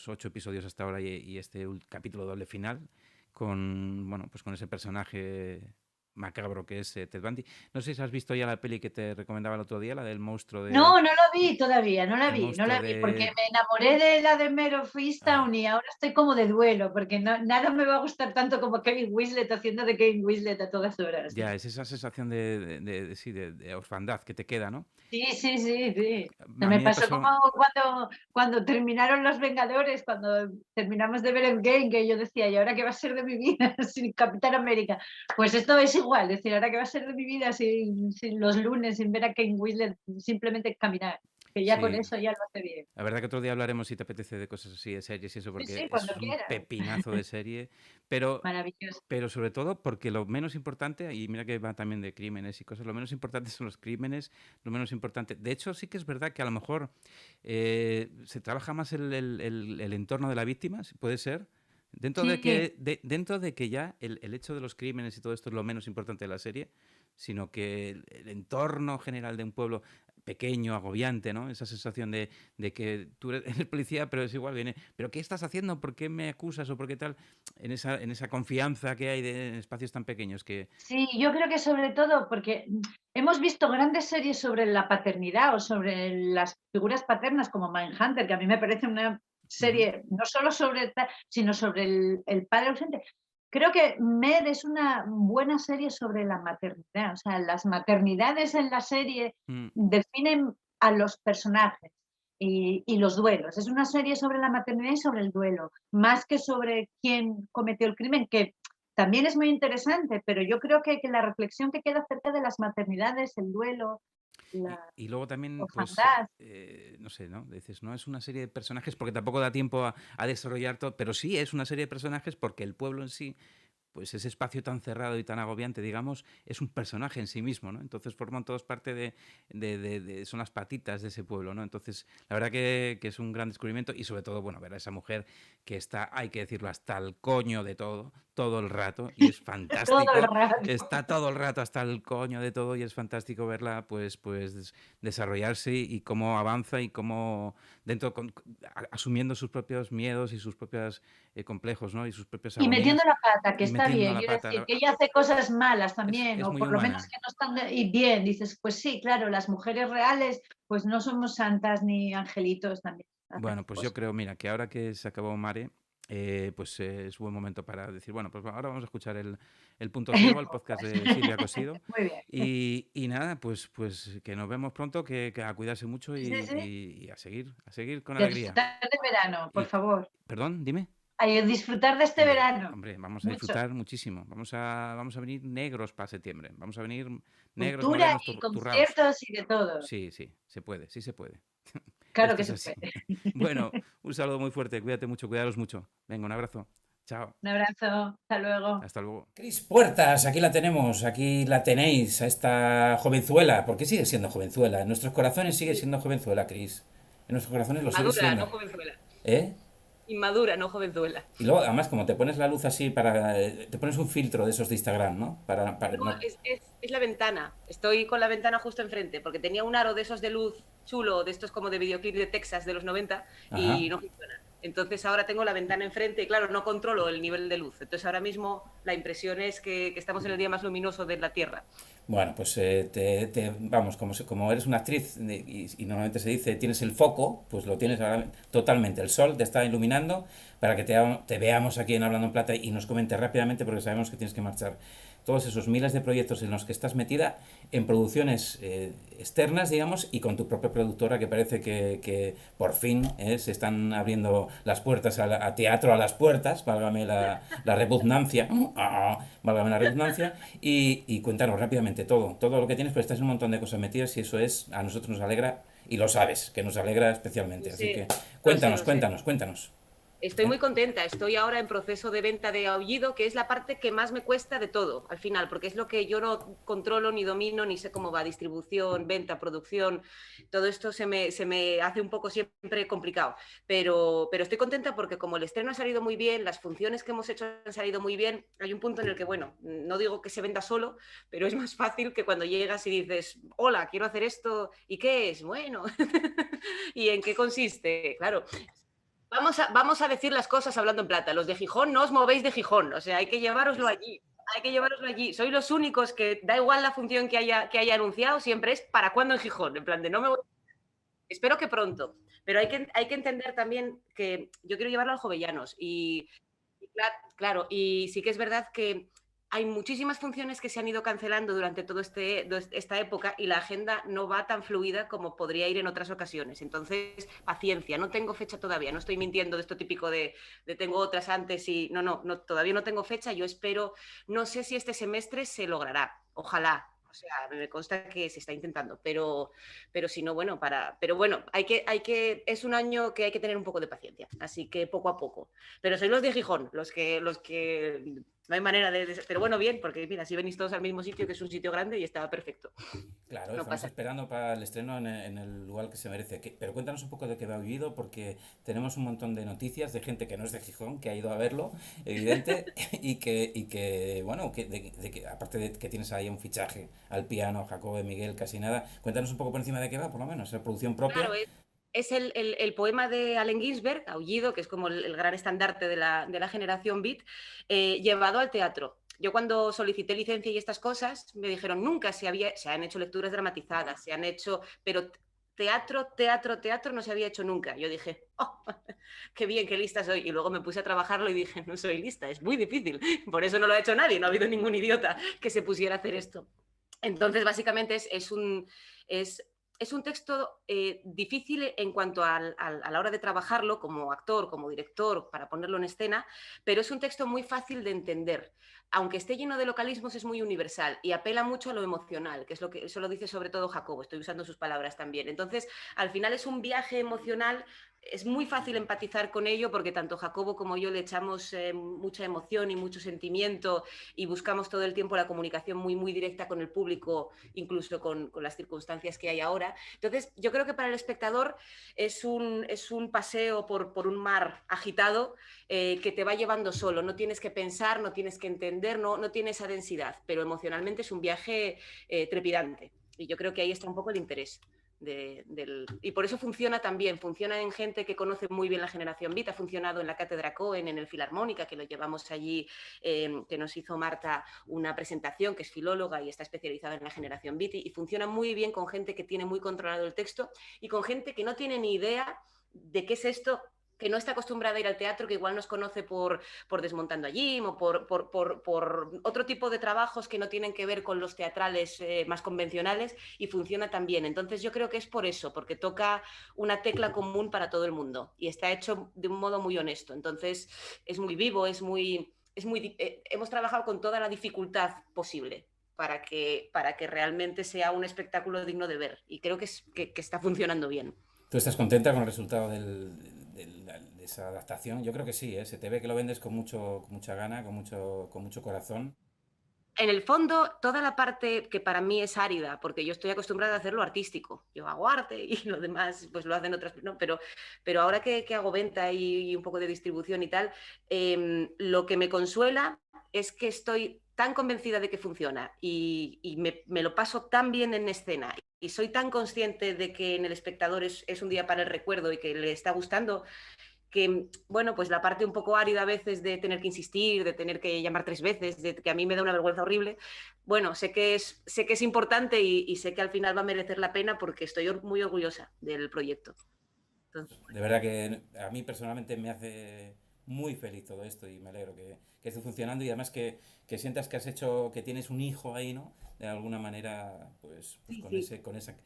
8 episodios hasta ahora y este capítulo doble final bueno, pues con ese personaje macabro que es Ted Bundy. No sé si has visto ya la peli que te recomendaba el otro día, la del monstruo No, no lo vi todavía, el no monstruo la vi, porque de... me enamoré de la de Mare of Ah, Easttown y ahora estoy como de duelo, porque nada me va a gustar tanto como Kevin Winslet haciendo de Kevin Winslet a todas horas. ya, es esa sensación sí, de orfandad que te queda, ¿no? Sí, sí, sí, sí. Se A me mí me pasó como pasó... cuando terminaron Los Vengadores, cuando terminamos de ver Endgame, que yo decía, ¿y ahora qué va a ser de mi vida sin Capitán América? Pues esto es igual, decir, ¿ahora qué va a ser de mi vida sin los lunes, sin ver a Kane Winslet simplemente caminar? Que ya con Sí, eso ya lo hace bien. la verdad que otro día hablaremos si te apetece de cosas así, de series y eso, Sí, porque sí, cuando es un quieras. pepinazo de serie, pero, Maravilloso. pero sobre todo porque lo menos importante, y mira que va también de crímenes y cosas, lo menos importante son los crímenes, lo menos importante. De hecho, sí que es verdad que a lo mejor se trabaja más el entorno de la víctima, puede ser. Sí, Dentro de que ya el hecho de los crímenes y todo esto es lo menos importante de la serie, sino que el entorno general de un pueblo pequeño, agobiante, ¿no? Esa sensación de que tú eres policía, pero es igual, viene, ¿pero qué estás haciendo? ¿Por qué me acusas? ¿O por qué tal? En esa confianza que hay en espacios tan pequeños que... sí, yo creo que sobre todo porque hemos visto grandes series sobre la paternidad o sobre las figuras paternas como Mindhunter, que a mí me parece una Ujú. serie no solo sino sobre el padre ausente. Creo que Med es una buena serie sobre la maternidad, o sea, las maternidades en la serie Mm. definen a los personajes y los duelos. Es una serie sobre la maternidad y sobre el duelo, más que sobre quién cometió el crimen, que también es muy interesante, pero yo creo que la reflexión que queda acerca de las maternidades, el duelo, la Y luego también, pues, orfandad. no sé, ¿no? Dices, no es una serie de personajes porque tampoco da tiempo a desarrollar todo, pero sí es una serie de personajes porque el pueblo en sí pues ese espacio tan cerrado y tan agobiante, digamos, es un personaje en sí mismo, ¿no? Entonces forman todos parte son las patitas de ese pueblo, ¿no? Entonces, la verdad que es un gran descubrimiento y sobre todo, bueno, ver a esa mujer que está, hay que decirlo, hasta el coño de todo el rato, y es Todo el fantástico, rato. está todo el rato hasta el coño de todo y es fantástico verla, pues desarrollarse y cómo avanza y cómo asumiendo sus propios miedos y sus propios complejos, ¿no? Y sus propias Y metiendo agonías la pata, que y está metiendo bien, la quiero pata. decir, que ella hace cosas malas también, Es o muy por lo menos humana. que no están y bien, dices, pues sí, claro, las mujeres reales, pues no somos santas ni angelitos, también Bueno, hacemos pues yo cosas. creo, mira, que ahora que se acabó Mare, pues es buen momento para decir, bueno, pues ahora vamos a escuchar el Punto Ciego, el podcast de Silvia Cosido. Muy bien. Y nada, pues que nos vemos pronto, que a cuidarse mucho Sí, sí, sí. y a seguir con Y a alegría. disfrutar del verano, por Y, favor. perdón, dime. A disfrutar de este Hombre, verano. hombre, vamos a Mucho. disfrutar muchísimo. Vamos a venir negros para septiembre. Vamos a venir negros, Cultura morenos, y turraos. conciertos y de todo. Sí, se puede, sí se puede. Claro Esto que es se así. puede. Bueno, un saludo muy fuerte, cuídate mucho, cuidaros mucho. Venga, un abrazo. Chao, Un abrazo. Hasta luego. hasta luego. Cris Puertas, aquí la tenemos, aquí la tenéis, a esta jovenzuela, porque sigue siendo jovenzuela, en nuestros corazones sigue Sí, siendo jovenzuela, Cris. En nuestros corazones lo sigue inmadura, no siendo. jovenzuela. ¿Eh? Inmadura, no jovenzuela. Y luego, además, como te pones la luz así para... te pones un filtro de esos de Instagram, ¿no? No, No. es la ventana. Estoy con la ventana justo enfrente, porque tenía un aro de esos de luz chulo, de estos como de videoclip de Texas de los 90, Ajá. y no funciona. Entonces ahora tengo la ventana enfrente y claro, no controlo el nivel de luz. Entonces ahora mismo la impresión es que estamos en el día más luminoso de la Tierra. Bueno, pues vamos, como eres una actriz y normalmente se dice tienes el foco, pues lo tienes ahora totalmente. El sol te está iluminando para que te veamos aquí en Hablando en Plata y nos comentes rápidamente porque sabemos que tienes que marchar. Todos esos miles de proyectos en los que estás metida en producciones externas, digamos, y con tu propia productora que parece que por fin se están abriendo las puertas a teatro a las puertas, válgame la repugnancia, válgame la redundancia, y cuéntanos rápidamente todo lo que tienes, porque estás en un montón de cosas metidas y eso a nosotros nos alegra, y lo sabes, que nos alegra especialmente. Así Sí, que lo sé, cuéntanos, lo sé. cuéntanos. Estoy muy contenta, estoy ahora en proceso de venta de Aullido, que es la parte que más me cuesta de todo, al final, porque es lo que yo no controlo, ni domino, ni sé cómo va, distribución, venta, producción, todo esto se me hace un poco siempre complicado, pero estoy contenta porque como el estreno ha salido muy bien, las funciones que hemos hecho han salido muy bien, hay un punto en el que, bueno, no digo que se venda solo, pero es más fácil que cuando llegas y dices, hola, quiero hacer esto, ¿y qué es? Bueno, ¿y en qué consiste? Claro, vamos a decir las cosas hablando en plata. Los de Gijón no os movéis de Gijón, o sea, hay que llevároslo allí. Hay que llevároslo allí. Sois los únicos que da igual la función que haya anunciado, siempre es para cuándo en Gijón. En plan de no me voy. Espero que pronto. Pero hay que entender también que yo quiero llevarlo al Jovellanos. Y claro, y sí que es verdad que hay muchísimas funciones que se han ido cancelando durante toda esta época y la agenda no va tan fluida como podría ir en otras ocasiones. Entonces, paciencia, no tengo fecha todavía, no estoy mintiendo de esto típico de tengo otras antes y no, todavía no tengo fecha, yo espero, no sé si este semestre se logrará, ojalá. O sea, me consta que se está intentando, pero si no, bueno, pero bueno, es un año que hay que tener un poco de paciencia, así que poco a poco. Pero sois los de Gijón, los que no hay manera pero bueno, bien, porque mira, si venís todos al mismo sitio, que es un sitio grande y estaba perfecto. Claro, No estamos pasa. esperando para el estreno en el lugar que se merece. Pero cuéntanos un poco de qué va vivido, porque tenemos un montón de noticias de gente que no es de Gijón, que ha ido a verlo, evidente, bueno, que aparte de que tienes ahí un fichaje al piano, Jacobo de Miguel, casi nada, cuéntanos un poco por encima de qué va, por lo menos, es producción propia. Claro, es el poema de Allen Ginsberg, Aullido, que es como el gran estandarte de la generación beat, llevado al teatro. Yo cuando solicité licencia y estas cosas, me dijeron, nunca se han hecho lecturas dramatizadas, pero teatro no se había hecho nunca. Yo dije, oh, qué bien, qué lista soy. Y luego me puse a trabajarlo y dije, no soy lista, es muy difícil. Por eso no lo ha hecho nadie, no ha habido ningún idiota que se pusiera a hacer esto. Entonces, básicamente es un texto difícil en cuanto a la hora de trabajarlo como actor, como director, para ponerlo en escena, pero es un texto muy fácil de entender. Aunque esté lleno de localismos, es muy universal y apela mucho a lo emocional, que es lo que eso lo dice sobre todo Jacobo, estoy usando sus palabras también. Entonces, al final es un viaje emocional es muy fácil empatizar con ello porque tanto Jacobo como yo le echamos mucha emoción y mucho sentimiento y buscamos todo el tiempo la comunicación muy, muy directa con el público, incluso con las circunstancias que hay ahora. Entonces, yo creo que para el espectador es un paseo por un mar agitado que te va llevando solo. No tienes que pensar, no tienes que entender, no tiene esa densidad, pero emocionalmente es un viaje trepidante. Y yo creo que ahí está un poco el interés. Y por eso funciona también, funciona en gente que conoce muy bien la generación Beat, ha funcionado en la Cátedra Cohen, en el Filarmónica, que lo llevamos allí, que nos hizo Marta una presentación, que es filóloga y está especializada en la generación Beat, y funciona muy bien con gente que tiene muy controlado el texto y con gente que no tiene ni idea de qué es esto, que no está acostumbrada a ir al teatro, que igual nos conoce por Desmontando a Jim o por otro tipo de trabajos que no tienen que ver con los teatrales más convencionales, y funciona también. Entonces yo creo que es por eso, porque toca una tecla común para todo el mundo y está hecho de un modo muy honesto. Entonces es muy vivo, hemos trabajado con toda la dificultad posible para que realmente sea un espectáculo digno de ver, y creo que está funcionando bien. ¿Tú estás contenta con el resultado de esa adaptación? Yo creo que sí, ¿eh? Se te ve que lo vendes con mucha gana, con mucho corazón. En el fondo, toda la parte que para mí es árida, porque yo estoy acostumbrada a hacerlo artístico, yo hago arte y lo demás pues lo hacen otras, no, pero ahora que hago venta y un poco de distribución y tal, lo que me consuela es que estoy tan convencida de que funciona y me lo paso tan bien en escena y soy tan consciente de que en el espectador es un día para el recuerdo y que le está gustando, que, bueno, pues la parte un poco árida a veces de tener que insistir, de tener que llamar 3 veces, de que a mí me da una vergüenza horrible, bueno, sé que es importante y sé que al final va a merecer la pena porque estoy muy orgullosa del proyecto. Entonces, De verdad que a mí personalmente me hace muy feliz todo esto y me alegro que esté funcionando y además que sientas que has hecho, que tienes un hijo ahí, ¿no? De alguna manera, pues sí, con sí. con esa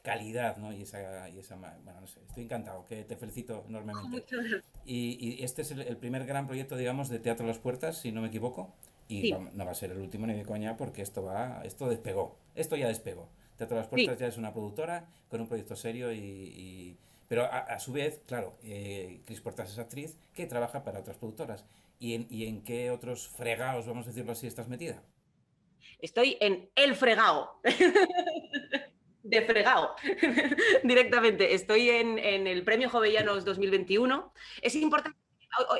calidad, ¿no? Bueno, no sé, estoy encantado, que te felicito enormemente. Muchas gracias. Y este es el primer gran proyecto, digamos, de Teatro a las Puertas, si no me equivoco, y Sí, no va a ser el último ni de coña porque esto despegó, esto ya despegó. Teatro a las sí. Puertas ya es una productora con un proyecto serio pero a su vez, claro, Cris Portas es actriz que trabaja para otras productoras. ¿Y en qué otros fregados, vamos a decirlo así, estás metida? Estoy en el fregado. De fregado, directamente. Estoy en el Premio Jovellanos 2021. Es importante,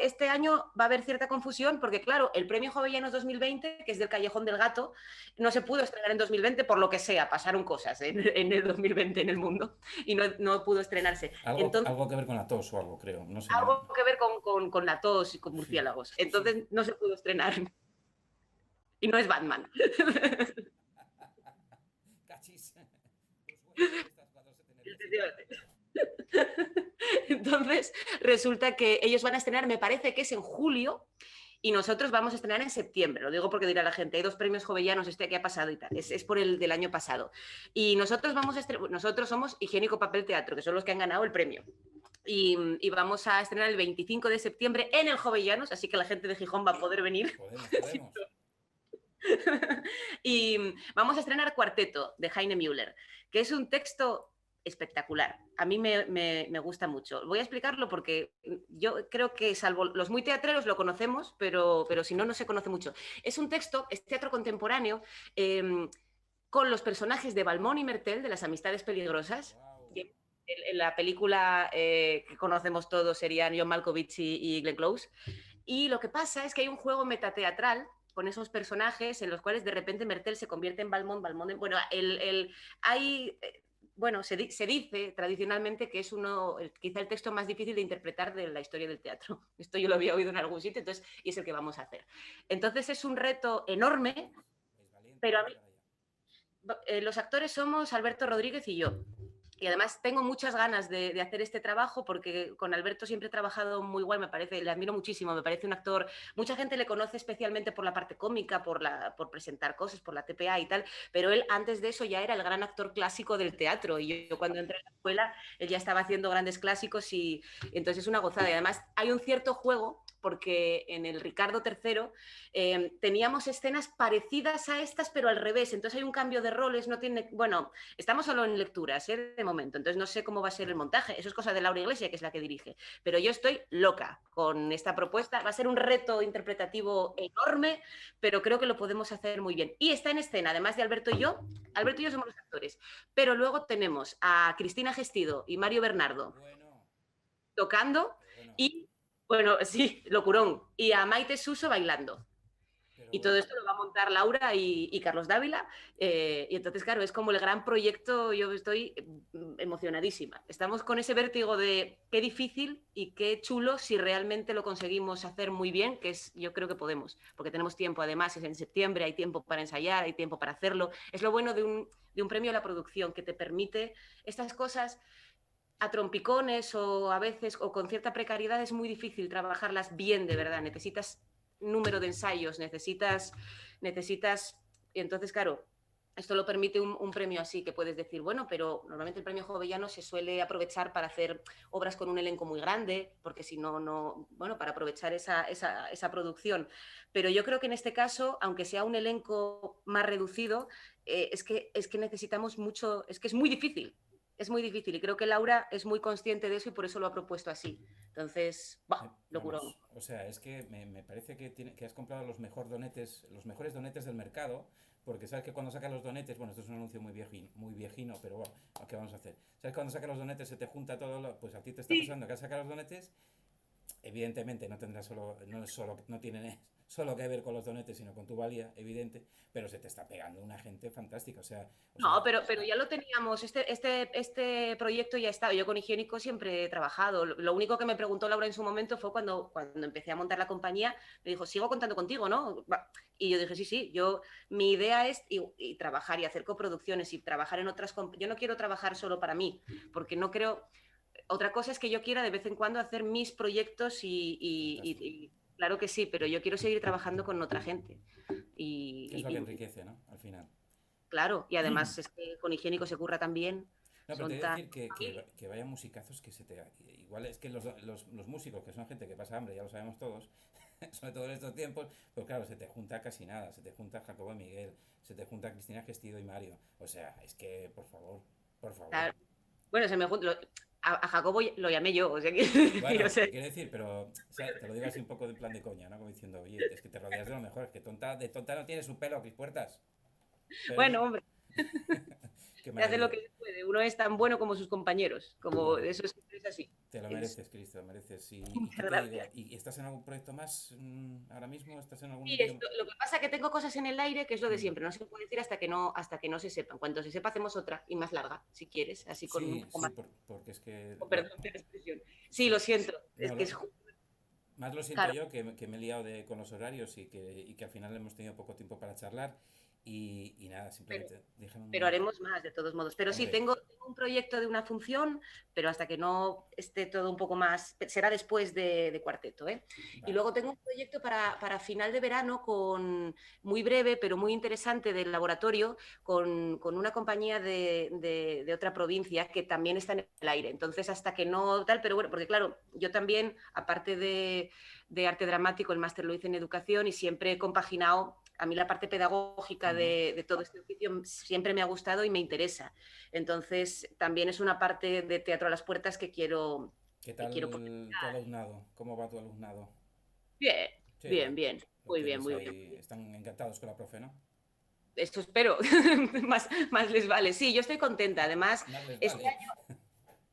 este año va a haber cierta confusión porque, claro, el Premio Jovellanos 2020, que es del Callejón del Gato, no se pudo estrenar en 2020 por lo que sea, pasaron cosas en el 2020 en el mundo y no pudo estrenarse. Entonces, Algo que ver con la tos o algo, creo, no sé. algo que ver con la tos y con Sí, murciélagos. sí. Entonces no se pudo estrenar y no es Batman. Cachis. Pues bueno, estas cuando se te nerviositas. Entonces, resulta que ellos van a estrenar, me parece que es en julio, y nosotros vamos a estrenar en septiembre. Lo digo porque dirá la gente, hay 2 premios jovellanos que ha pasado y tal. Es por el del año pasado. Y nosotros nosotros somos Higiénico Papel Teatro, que son los que han ganado el premio. Y vamos a estrenar el 25 de septiembre en el Jovellanos, así que la gente de Gijón va a poder venir. Podemos. Y vamos a estrenar Cuarteto, de Heine Müller, que es un texto espectacular. A mí me gusta mucho. Voy a explicarlo porque yo creo que, salvo los muy teatreros, lo conocemos, pero si no, no se conoce mucho. Es un texto, es teatro contemporáneo, con los personajes de Balmón y Mertel, de Las Amistades Peligrosas. Wow. En la película que conocemos todos serían John Malkovich y Glenn Close. Y lo que pasa es que hay un juego metateatral con esos personajes en los cuales de repente Mertel se convierte en Balmón, bueno, bueno, se dice tradicionalmente que es quizá el texto más difícil de interpretar de la historia del teatro. Esto yo lo había oído en algún sitio, entonces, y es el que vamos a hacer. Entonces es un reto enorme, pero a mí, los actores somos Alberto Rodríguez y yo. Y además tengo muchas ganas de hacer este trabajo porque con Alberto siempre he trabajado muy guay, le admiro muchísimo, me parece un actor, mucha gente le conoce especialmente por la parte cómica, por presentar cosas, por la TPA y tal, pero él antes de eso ya era el gran actor clásico del teatro y yo cuando entré en la escuela él ya estaba haciendo grandes clásicos y entonces es una gozada. Y además hay un cierto juego porque en el Ricardo III teníamos escenas parecidas a estas pero al revés, entonces hay un cambio de roles, no tiene, bueno, estamos solo en lecturas, de momento. Entonces no sé cómo va a ser el montaje. Eso es cosa de Laura Iglesia, que es la que dirige. Pero yo estoy loca con esta propuesta. Va a ser un reto interpretativo enorme, pero creo que lo podemos hacer muy bien. Y está en escena, además de Alberto y yo somos los actores. Pero luego tenemos a Cristina Gestido y Mario Bernardo Bueno, tocando bueno, y, bueno, sí, locurón. Y a Maite Suso bailando. pero Y todo bueno. esto lo va a montar Laura y Carlos Dávila. Y entonces, claro, es como el gran proyecto. Yo estoy emocionadísima. Estamos con ese vértigo de qué difícil y qué chulo si realmente lo conseguimos hacer muy bien, que es, yo creo que podemos, porque tenemos tiempo. Además, es en septiembre, hay tiempo para ensayar, hay tiempo para hacerlo. Es lo bueno de un premio a la producción, que te permite estas cosas a trompicones o a veces o con cierta precariedad es muy difícil trabajarlas bien de verdad. Necesitas número de ensayos, necesitas y entonces, claro, esto lo permite un premio así, que puedes decir, bueno, pero normalmente el premio Jovellano se suele aprovechar para hacer obras con un elenco muy grande, porque si no, bueno, para aprovechar esa producción. Pero yo creo que en este caso, aunque sea un elenco más reducido, es que necesitamos mucho, es que es muy difícil. Es muy difícil y creo que Laura es muy consciente de eso y por eso lo ha propuesto así. Entonces, locurón. Vamos, o sea, es que me parece que has comprado los mejores donetes del mercado, porque sabes que cuando sacas los donetes, bueno, esto es un anuncio muy viejino, pero bueno, ¿qué vamos a hacer? Sabes que cuando sacas los donetes se te junta todo, pues a ti te está pasando que has sacado los donetes, evidentemente no tendrá no tiene solo que ver con los donetes, sino con tu valía, evidente, pero se te está pegando una gente fantástica, No, pero ya lo teníamos, este proyecto ya estaba. Yo con Higiénico siempre he trabajado. Lo único que me preguntó Laura en su momento fue cuando empecé a montar la compañía, me dijo, sigo contando contigo, ¿no? Y yo dije, sí, mi idea es y trabajar y hacer coproducciones y trabajar en otras. Yo no quiero trabajar solo para mí, porque no creo. Otra cosa es que yo quiera de vez en cuando hacer mis proyectos y claro que sí, pero yo quiero seguir trabajando con otra gente. que es lo que enriquece, ¿no? Al final. Claro, y además es que con Higiénico se curra también. No, pero Son te voy a tan... decir que vaya musicazos que se te... Igual es que los músicos, que son gente que pasa hambre, ya lo sabemos todos, sobre todo en estos tiempos, pues claro, se te junta casi nada, se te junta Jacobo y Miguel, se te junta Cristina Gestido y Mario. O sea, es que, por favor, por favor. Claro. Bueno, se me a Jacobo lo llamé yo, o sea que... Bueno, o sea, quiero decir, pero o sea, te lo digo así un poco de plan de coña, ¿no? Como diciendo, oye, es que te rodeas de lo mejor, es que de tonta no tiene su pelo, Cris Puertas. Pero, bueno, hombre, qué se hace lo maravilla. que se puede. Uno es tan bueno como sus compañeros, como Bueno, eso es así. te lo mereces, Cris, te lo mereces. ¿Y qué Muchas te digo? gracias. ¿Y estás en algún proyecto más ahora mismo? ¿Estás en algún Sí, metido? lo que pasa es que tengo cosas en el aire que es lo de Mm. siempre, no se puede decir hasta que no se sepan. Cuando se sepa hacemos otra y más larga, si quieres, así con un Sí, poco sí, más, porque es que... perdón de la expresión. Sí, sí, lo siento, es no, que es más lo siento claro. yo que me he liado con los horarios y que al final hemos tenido poco tiempo para charlar y nada, simplemente déjame un Pero momento. haremos más de todos modos. Pero sí, Hombre, tengo un proyecto de una función, pero hasta que no esté todo un poco más, será después de cuarteto, ¿eh? Y vale. luego tengo un proyecto para final de verano muy breve, pero muy interesante del laboratorio, con una compañía de otra provincia que también está en el aire. Entonces, hasta que no tal, pero bueno, porque claro, yo también, aparte de arte dramático, el máster lo hice en educación y siempre he compaginado. A mí la parte pedagógica de todo este oficio siempre me ha gustado y me interesa. Entonces, también es una parte de Teatro a las Puertas que quiero, ¿Qué que tal quiero tu alumnado? ¿Cómo va tu alumnado? Bien, Sí, bien, bien. lo Muy bien, tienes muy bien. ahí, están encantados con la profe, ¿no? Esto espero. Más les vale. Sí, yo estoy contenta. Además, Más les este vale. año,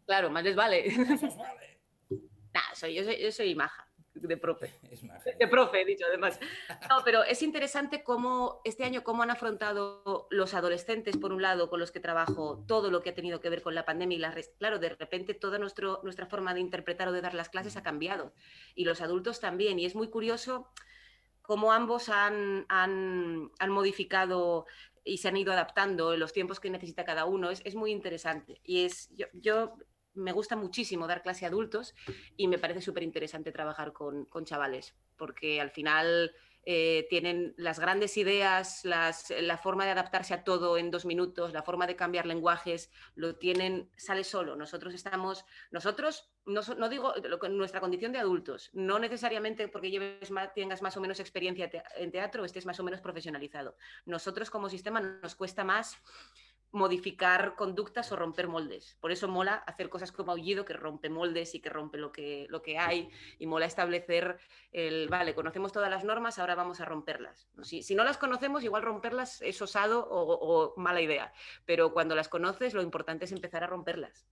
claro, más les vale. Más os vale. Nah, yo soy maja de profe. Es maja. De profe, he dicho además. No, pero es interesante cómo este año cómo han afrontado los adolescentes, por un lado, con los que trabajo, todo lo que ha tenido que ver con la pandemia y claro, de repente toda nuestra forma de interpretar o de dar las clases ha cambiado. Y los adultos también. Y es muy curioso cómo ambos han modificado y se han ido adaptando en los tiempos que necesita cada uno. Es muy interesante. Y yo me gusta muchísimo dar clase a adultos y me parece súper interesante trabajar con chavales, porque al final tienen las grandes ideas, la forma de adaptarse a todo en 2 minutos, la forma de cambiar lenguajes, lo tienen, sale solo. Nosotros, no digo nuestra condición de adultos, no necesariamente porque tengas más o menos experiencia en teatro o estés más o menos profesionalizado. Nosotros como sistema nos cuesta más modificar conductas o romper moldes. Por eso mola hacer cosas como Aullido, que rompe moldes y que rompe lo que hay, y mola establecer vale, conocemos todas las normas, ahora vamos a romperlas. Si no las conocemos, igual romperlas es osado o mala idea, pero cuando las conoces, lo importante es empezar a romperlas.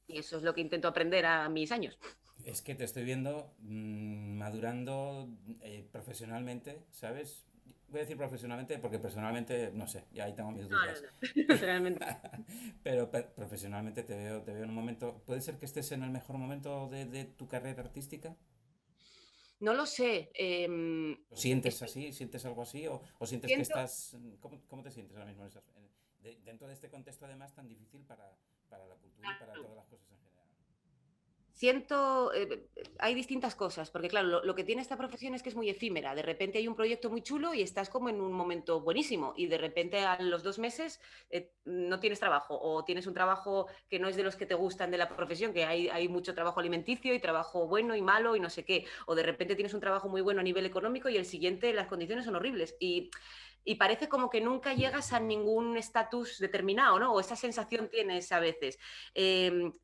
Y eso es lo que intento aprender a mis años. Es que te estoy viendo madurando profesionalmente, ¿sabes? Voy a decir profesionalmente porque personalmente, no sé, ya ahí tengo mis dudas. No. Realmente. Pero profesionalmente te veo en un momento. ¿Puede ser que estés en el mejor momento de tu carrera artística? No lo sé. ¿Lo sientes así? ¿Sientes algo así? ¿O sientes que Siento, estás... ¿Cómo te sientes ahora mismo dentro de este contexto además tan difícil para la cultura y para todas las cosas en general? siento, hay distintas cosas, porque claro, lo que tiene esta profesión es que es muy efímera. De repente hay un proyecto muy chulo y estás como en un momento buenísimo y de repente a los 2 meses no tienes trabajo o tienes un trabajo que no es de los que te gustan de la profesión, que hay mucho trabajo alimenticio y trabajo bueno y malo y no sé qué. O de repente tienes un trabajo muy bueno a nivel económico y el siguiente las condiciones son horribles. Y parece como que nunca llegas a ningún estatus determinado, ¿no? O esa sensación tienes a veces.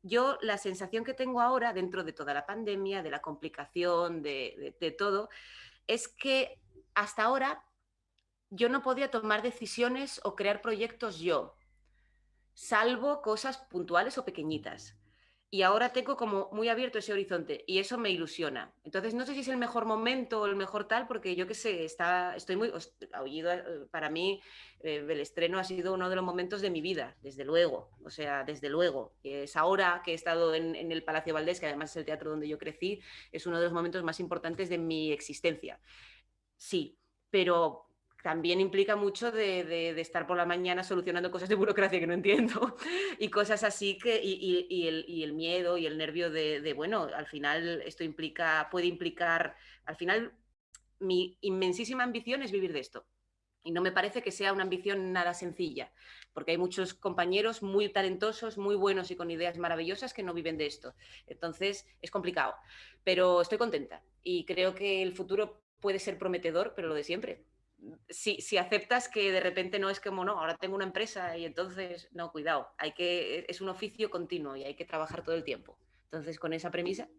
Yo la sensación que tengo ahora, dentro de toda la pandemia, de la complicación, de todo, es que hasta ahora yo no podía tomar decisiones o crear proyectos yo, salvo cosas puntuales o pequeñitas. Y ahora tengo como muy abierto ese horizonte y eso me ilusiona. Entonces, no sé si es el mejor momento o el mejor tal, porque yo qué sé, estoy muy... Aullido, para mí, el estreno ha sido uno de los momentos de mi vida, desde luego. O sea, desde luego. Es ahora que he estado en el Palacio Valdés, que además es el teatro donde yo crecí, es uno de los momentos más importantes de mi existencia. Sí, pero también implica mucho de estar por la mañana solucionando cosas de burocracia que no entiendo y cosas así y el miedo y el nervio bueno, al final esto puede implicar, al final mi inmensísima ambición es vivir de esto. Y no me parece que sea una ambición nada sencilla, porque hay muchos compañeros muy talentosos, muy buenos y con ideas maravillosas que no viven de esto. Entonces es complicado, pero estoy contenta y creo que el futuro puede ser prometedor, pero lo de siempre. Si aceptas que de repente no es como, no, ahora tengo una empresa y entonces, no, cuidado, es un oficio continuo y hay que trabajar todo el tiempo. Entonces, con esa premisa...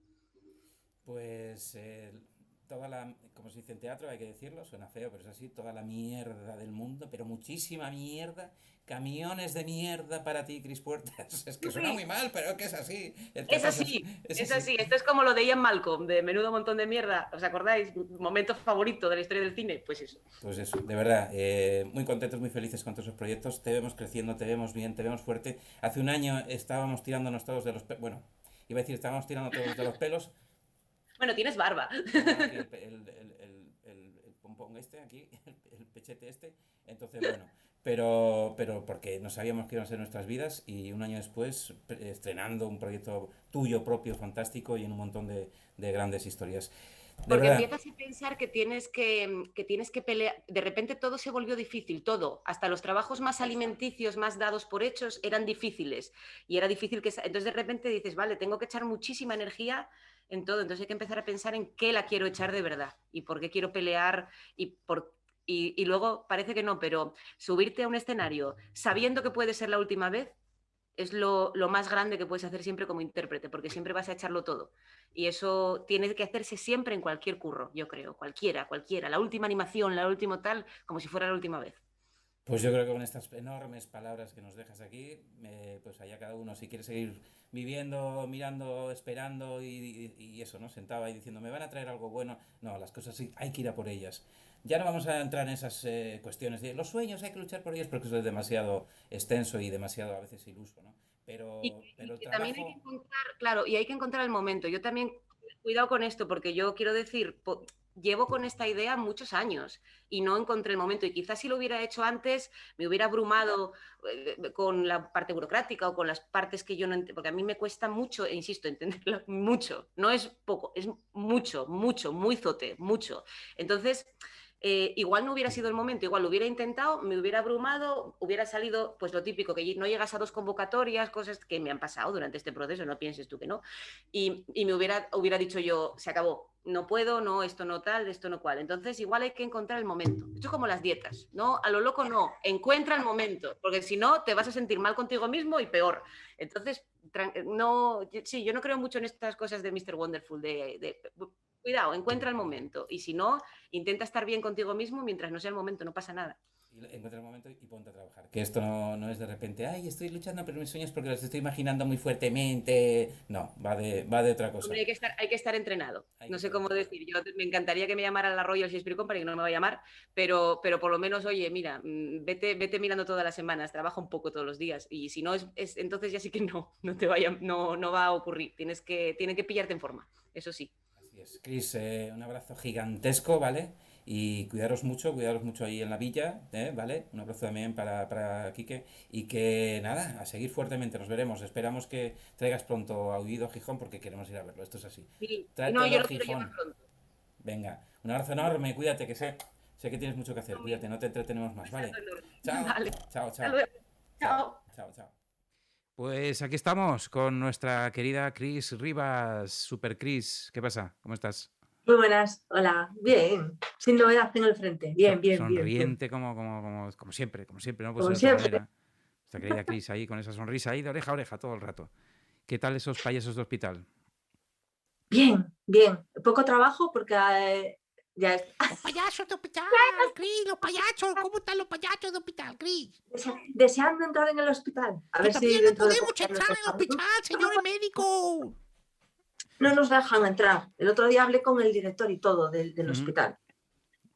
Pues como se dice en teatro, hay que decirlo, suena feo, pero es así, toda la mierda del mundo, pero muchísima mierda, camiones de mierda para ti, Cris Puertas. Es que suena muy mal, pero que es así. Es así, es así. Esto es como lo de Ian Malcolm, de Menudo montón de mierda. ¿Os acordáis? Momento favorito de la historia del cine. Pues eso. Pues eso, de verdad, muy contentos, muy felices con todos esos proyectos. Te vemos creciendo, te vemos bien, te vemos fuerte. Hace un año estábamos tirándonos todos de los pelos. Bueno, iba a decir, estábamos tirando todos de los pelos. Bueno, tienes barba. Tengo aquí el pompón este, aquí, el pechete este. Entonces, bueno, pero porque no sabíamos que iban a ser nuestras vidas y un año después estrenando un proyecto tuyo propio, fantástico y en un montón de grandes historias. Porque empiezas a pensar que tienes que pelear. De repente todo se volvió difícil, todo. Hasta los trabajos más alimenticios, más dados por hechos, eran difíciles. Y era difícil que... Entonces de repente dices, vale, tengo que echar muchísima energía en todo. Entonces hay que empezar a pensar en qué la quiero echar de verdad y por qué quiero pelear y luego parece que no, pero subirte a un escenario sabiendo que puede ser la última vez es lo más grande que puedes hacer siempre como intérprete, porque siempre vas a echarlo todo. Y eso tiene que hacerse siempre en cualquier curro, yo creo, cualquiera, la última animación, la última tal, como si fuera la última vez. Pues yo creo que con estas enormes palabras que nos dejas aquí, pues allá cada uno, si quiere seguir viviendo, mirando, esperando y eso, ¿no? Sentado ahí diciendo, me van a traer algo bueno. No, las cosas sí, hay que ir a por ellas. Ya no vamos a entrar en esas cuestiones de los sueños, hay que luchar por ellos, porque eso es demasiado extenso y demasiado a veces iluso, ¿no? Pero el trabajo... También hay que encontrar, claro, y hay que encontrar el momento. Yo también, cuidado con esto, porque yo quiero decir, llevo con esta idea muchos años y no encontré el momento. Y quizás si lo hubiera hecho antes, me hubiera abrumado con la parte burocrática o con las partes que yo no entiendo, porque a mí me cuesta mucho, e insisto, entenderlo mucho. No es poco, es mucho, mucho, muy zote, mucho. Entonces... igual no hubiera sido el momento, igual lo hubiera intentado, me hubiera abrumado, hubiera salido pues lo típico, que no llegas a 2 convocatorias, cosas que me han pasado durante este proceso, no pienses tú que no, y me hubiera dicho yo, se acabó, no puedo, no, esto no tal, esto no cual. Entonces igual hay que encontrar el momento. Esto es como las dietas, ¿no? A lo loco no, encuentra el momento, porque si no te vas a sentir mal contigo mismo y peor. Entonces, no, sí, yo no creo mucho en estas cosas de Mr. Wonderful, cuidado, encuentra el momento. Y si no, intenta estar bien contigo mismo mientras no sea el momento, no pasa nada. Y encuentra el momento y ponte a trabajar. Que esto no es de repente, ay, estoy luchando por mis sueños porque los estoy imaginando muy fuertemente. No, va de otra cosa. Hombre, hay que estar entrenado. No sé cómo decir. Yo me encantaría que me llamara la Royal Shakespeare Company, que no me va a llamar, pero por lo menos, oye, mira, vete mirando todas las semanas, trabaja un poco todos los días. Y si no, entonces ya sí que no va a ocurrir. Tiene que pillarte en forma, eso sí. Así es. Cris, un abrazo gigantesco, ¿vale? Y cuidaros mucho ahí en la villa, ¿vale? Un abrazo también para Quique. Y que nada, a seguir fuertemente, nos veremos. Esperamos que traigas pronto a Oído a Gijón porque queremos ir a verlo, esto es así. Sí. Tráetelo No, yo a lo quiero Gijón. llevar pronto. Venga, un abrazo enorme, cuídate, que sé que tienes mucho que hacer, cuídate, no te entretenemos más, ¿vale? Chao, Vale. chao, Hasta chao. luego. Chao. Chao, chao. Pues aquí estamos con nuestra querida Cris Rivas, Super Cris. ¿Qué pasa? ¿Cómo estás? Muy buenas, hola, bien, sin novedad en el frente, bien, bien, bien. Sonriente como siempre, ¿no? Pues Como de otra siempre. manera. Nuestra querida Cris ahí con esa sonrisa ahí de oreja a oreja todo el rato. ¿Qué tal esos payasos de hospital? Bien, bien. Poco trabajo porque ya Los payasos de hospital, Cris, los payasos, ¿cómo están los payasos de hospital, Cris? deseando entrar en el hospital. A ver si Todavía no dentro de podemos poco ya nos entrar en el dejan. hospital, señores médicos. No nos dejan entrar. El otro día hablé con el director y todo del hospital.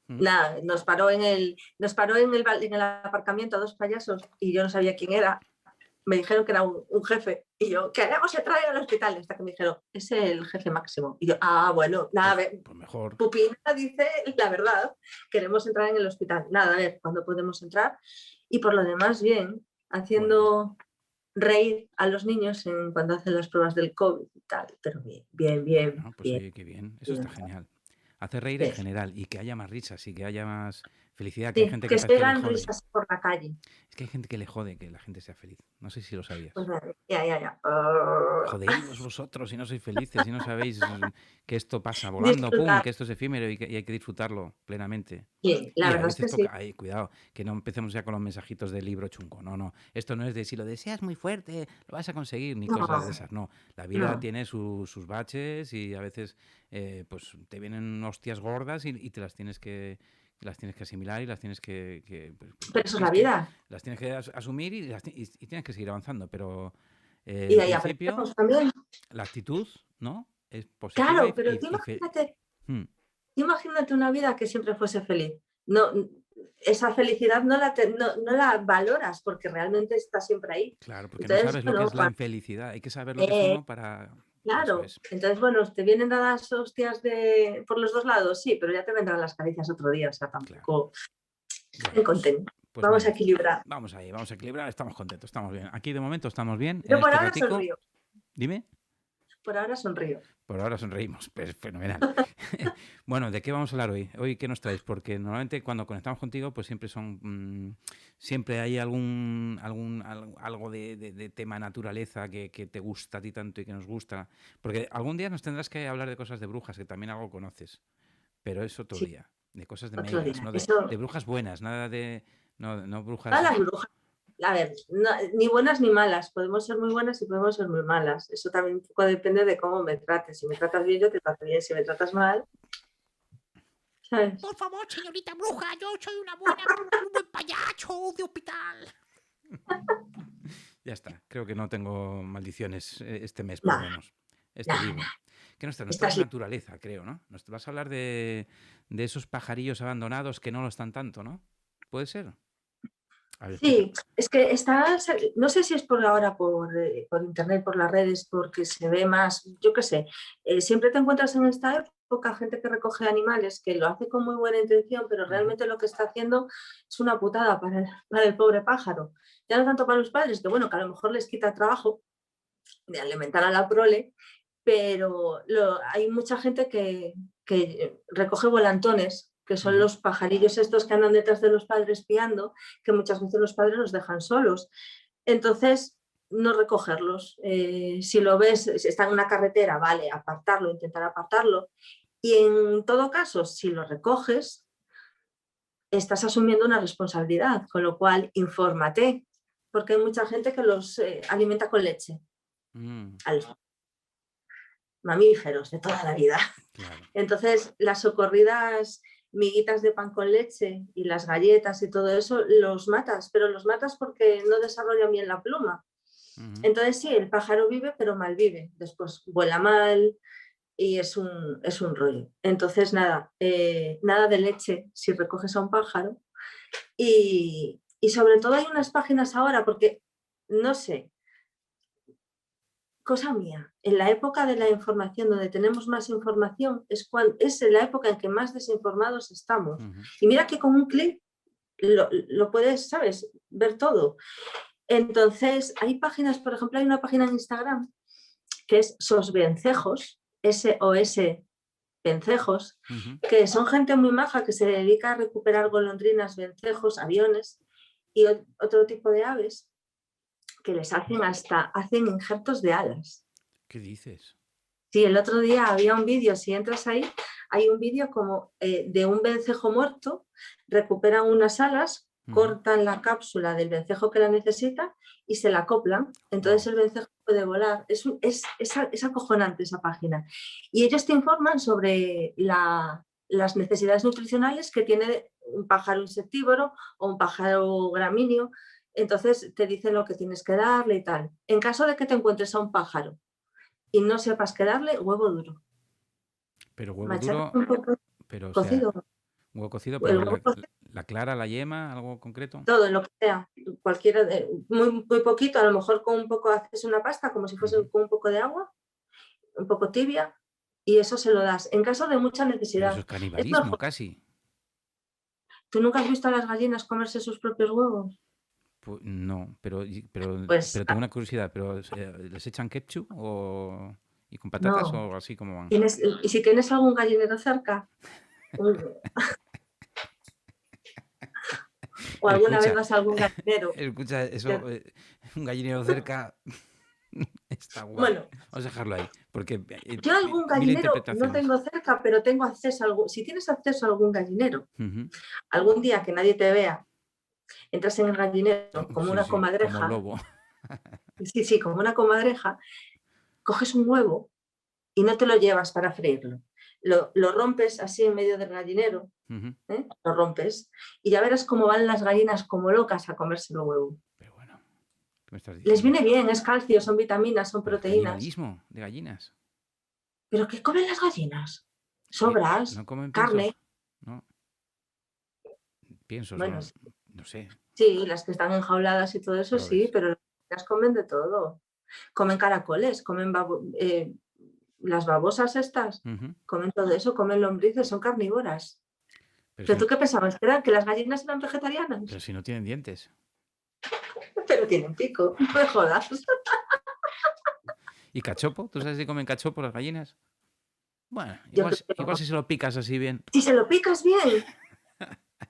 Nada, nos paró en el aparcamiento a 2 payasos y yo no sabía quién era. Me dijeron que era un jefe y yo, queremos entrar al hospital, hasta que me dijeron, es el jefe máximo. Y yo, bueno, nada, a ver, Pues mejor. Pupina dice la verdad, queremos entrar en el hospital. Nada, a ver, ¿cuándo podemos entrar? Y por lo demás, bien, haciendo reír a los niños cuando hacen las pruebas del COVID y tal, pero bien. Bueno, pues bien. oye, qué bien, eso está genial. Hace reír Sí. en general y que haya más risas y que haya más felicidad, que hay Sí, gente que que, se le oigan jode. risas por la calle. Es que hay gente que le jode que la gente sea feliz. No sé si lo sabías. Pues nada, ya. Jodéis vosotros si no sois felices, si no sabéis que esto pasa volando, pum, Disfrutar. que esto es efímero y hay que disfrutarlo plenamente. Sí, Y la a verdad es veces que toca, sí. ay, cuidado, que no empecemos ya con los mensajitos del libro chungo. No. Esto no es de si lo deseas muy fuerte, lo vas a conseguir, ni No, cosas de esas. No, la vida no. tiene sus baches y a veces pues te vienen hostias gordas y te las tienes que asimilar y las tienes que Pero eso es la vida. las tienes que asumir y tienes que seguir avanzando. Pero Y en de ahí principio, aprendemos también. la actitud, ¿no? Es positiva Claro, pero tú imagínate una vida que siempre fuese feliz. No, esa felicidad no la valoras porque realmente está siempre ahí. Claro, porque Entonces, no sabes lo que bueno, es la infelicidad. Hay que saber lo que es uno para... claro, Eso es. entonces bueno, te vienen dadas hostias por los 2 lados, sí, pero ya te vendrán las caricias otro día, o sea, tampoco Bueno, contento. pues Vamos a mira, equilibrar. vamos ahí, vamos a equilibrar, estamos contentos, estamos bien. Aquí de momento estamos bien. Yo En por este ahora ratico, sonrío. dime. Por ahora sonrío. Por ahora sonreímos, pues fenomenal. Bueno, ¿de qué vamos a hablar hoy? Hoy, ¿qué nos traes? Porque normalmente cuando conectamos contigo, pues siempre hay algo de tema naturaleza que te gusta a ti tanto y que nos gusta. Porque algún día nos tendrás que hablar de cosas de brujas, que también algo conoces. Pero es otro Sí, día. De cosas de otro medias, día. ¿no? Eso, De brujas buenas, nada de... No brujas... a las brujas. A ver, ni buenas ni malas. Podemos ser muy buenas y podemos ser muy malas. Eso también un poco depende de cómo me trates. Si me tratas bien, yo te trato bien. Si me tratas mal, ¿sabes? Por favor, señorita bruja, yo soy un buen payaso de hospital. Ya está, creo que no tengo maldiciones este mes, por lo menos. Vivo. Que nuestra naturaleza, creo, ¿no? Nos vas a hablar de esos pajarillos abandonados que no lo están tanto, ¿no? ¿Puede ser? A ver, Sí, es que no sé si es por ahora por internet, por las redes, porque se ve más, yo qué sé, siempre te encuentras en esta época gente que recoge animales, que lo hace con muy buena intención, pero realmente lo que está haciendo es una putada para el pobre pájaro. Ya no tanto para los padres, que bueno, que a lo mejor les quita el trabajo de alimentar a la prole, pero hay mucha gente que recoge volantones que son los pajarillos estos que andan detrás de los padres piando, que muchas veces los padres los dejan solos. Entonces, no recogerlos. Si lo ves, si está en una carretera, vale, apartarlo, intentar apartarlo. Y en todo caso, si lo recoges, estás asumiendo una responsabilidad, con lo cual infórmate, porque hay mucha gente que los alimenta con leche a los mamíferos de toda la vida. Claro. Entonces, las socorridas miguitas de pan con leche y las galletas y todo eso, los matas, pero los matas porque no desarrollan bien la pluma. Entonces sí, el pájaro vive, pero mal vive. Después vuela mal y es un rollo. Entonces nada, nada de leche si recoges a un pájaro. Y sobre todo hay unas páginas ahora, porque no sé, cosa mía, en la época de la información, donde tenemos más información, es la época en que más desinformados estamos. Y mira que con un clic lo puedes, ¿sabes?, ver todo. Entonces, hay páginas, por ejemplo, hay una página en Instagram que es Sos Vencejos, SOS Vencejos, que son gente muy maja que se dedica a recuperar golondrinas, vencejos, aviones y otro tipo de aves, que les hacen injertos de alas. ¿Qué dices? Sí, el otro día había un vídeo, si entras ahí, hay un vídeo como de un vencejo muerto, recuperan unas alas, cortan la cápsula del vencejo que la necesita y se la acoplan. Entonces el vencejo puede volar. Es acojonante esa página. Y ellos te informan sobre las necesidades nutricionales que tiene un pájaro insectívoro o un pájaro gramíneo. Entonces te dicen lo que tienes que darle y tal. En caso de que te encuentres a un pájaro y no sepas qué darle, huevo duro. Pero huevo Machacas duro, un poco pero o cocido. sea, huevo cocido, El pero huevo cocido, la clara, la yema, algo concreto. todo, lo que sea. Cualquiera, muy, muy poquito, a lo mejor con un poco haces una pasta, como si fuese con un poco de agua, un poco tibia, y eso se lo das. En caso de mucha Pero necesidad. eso es Es canibalismo mejor. casi. ¿Tú nunca has visto a las gallinas comerse sus propios huevos? Pues, no, pero Pues tengo una curiosidad, pero ¿les echan ketchup y con patatas no. o así como van? Y si tienes algún gallinero cerca, o alguna vez Escucha, vas a algún gallinero. escucha, eso, un gallinero cerca está guay. Bueno, Vamos a dejarlo ahí, porque yo algún mil gallinero no interpretaciones. tengo cerca, pero tengo acceso a algún. Si tienes acceso a algún gallinero, Ujú. algún día que nadie te vea, entras en el gallinero como Sí, una sí, como comadreja. lobo. Sí, como una comadreja, coges un huevo y no te lo llevas para freírlo. Lo rompes así en medio del gallinero, Ujú. lo rompes, y ya verás cómo van las gallinas como locas a comerse el huevo. Pero bueno, ¿qué me estás Les diciendo? viene bien, es calcio, son vitaminas, son Pero es proteínas. canibalismo de gallinas. ¿Pero qué comen las gallinas? ¿Qué? Sobras, ¿No comen carne. piensos? No, piensos, Bueno, no sé. sí, las que están enjauladas y todo eso sí, Probes. pero las comen de todo. Comen caracoles, comen las babosas estas, Ujú. comen todo eso, comen lombrices, son carnívoras. Pero ¿Pero si, tú qué pensabas? ¿Que las gallinas eran vegetarianas? pero si no tienen dientes. Pero tienen pico, no me jodas. ¿Y cachopo? ¿Tú sabes si comen cachopo las gallinas? Bueno, Yo igual, creo que igual no. si se lo picas así bien. Si se lo picas bien,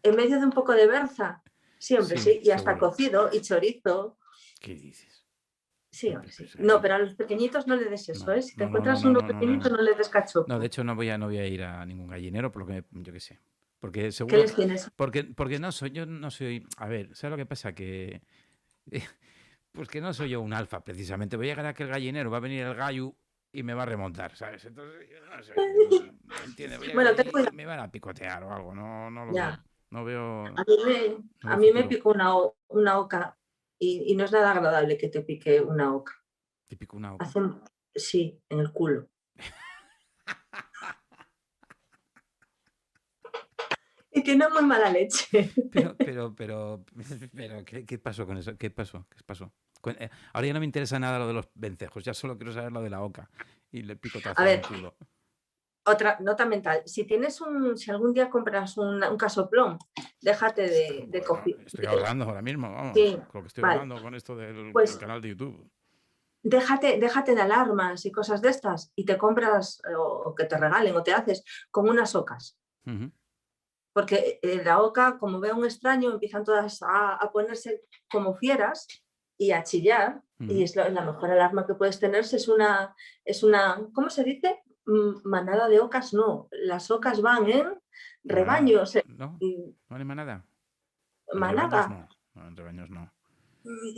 en medio de un poco de berza, siempre sí, y hasta seguro. cocido y chorizo. ¿Qué dices? Sí, hombre, sí. Pues, No, pero a los pequeñitos no le des eso, no, ¿eh? Si te no, encuentras uno pequeñito, no le des no, cachopo. de hecho no voy a ir a ningún gallinero, por lo que yo qué sé. Porque ¿Qué seguro, les tienes? porque yo no soy, a ver, ¿sabes lo que pasa? Que pues que no soy yo un alfa, precisamente. Voy a llegar a aquel gallinero, va a venir el gallo y me va a remontar, ¿sabes? Entonces, yo no sé, ¿me entiendes? Voy a llegar Bueno, ten allí y cuidado. me van a picotear o algo, no lo veo. Ya. No veo, A no veo mí me futuro. picó una oca y no es nada agradable que te pique una oca. Te pico una oca. Sí, en el culo. Y tiene muy mala leche. Pero, ¿qué pasó con eso? ¿Qué pasó? Ahora ya no me interesa nada lo de los vencejos, ya solo quiero saber lo de la oca y le picotazo A en ver, el culo. otra nota mental. Si algún día compras un casoplón, déjate de Bueno, coger. estoy ahorrando ahora mismo, vamos, Sí, con lo que estoy vale. ahorrando con esto del Pues canal de YouTube. déjate de alarmas y cosas de estas y te compras o que te regalen o te haces con unas ocas. Ujú. porque la oca, como ve a un extraño, empiezan todas a ponerse como fieras y a chillar, y es la mejor alarma que puedes tener es una, ¿cómo se dice? Manada de ocas, no, las ocas van en rebaños, ¿No? ¿No hay manada? En manada. rebaños no. No, en rebaños no.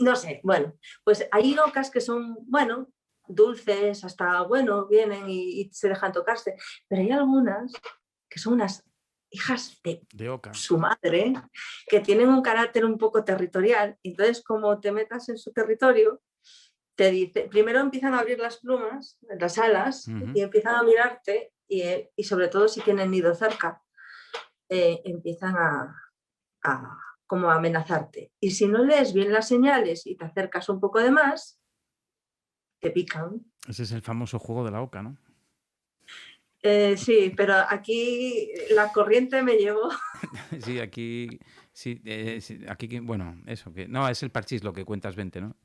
No sé, bueno, pues hay ocas que son, bueno, dulces, hasta, bueno, vienen y se dejan tocarse, pero hay algunas que son unas hijas De oca. su madre, que tienen un carácter un poco territorial, entonces como te metas en su territorio, te dice, primero empiezan a abrir las plumas, las alas, y empiezan a mirarte, y sobre todo si tienen nido cerca, empiezan como a amenazarte. Y si no lees bien las señales y te acercas un poco de más, te pican. Ese es el famoso juego de la oca, ¿no? Sí, pero aquí la corriente me llevó. Sí, aquí, sí, aquí, bueno, eso, que no, es el parchís lo que cuentas 20, ¿no?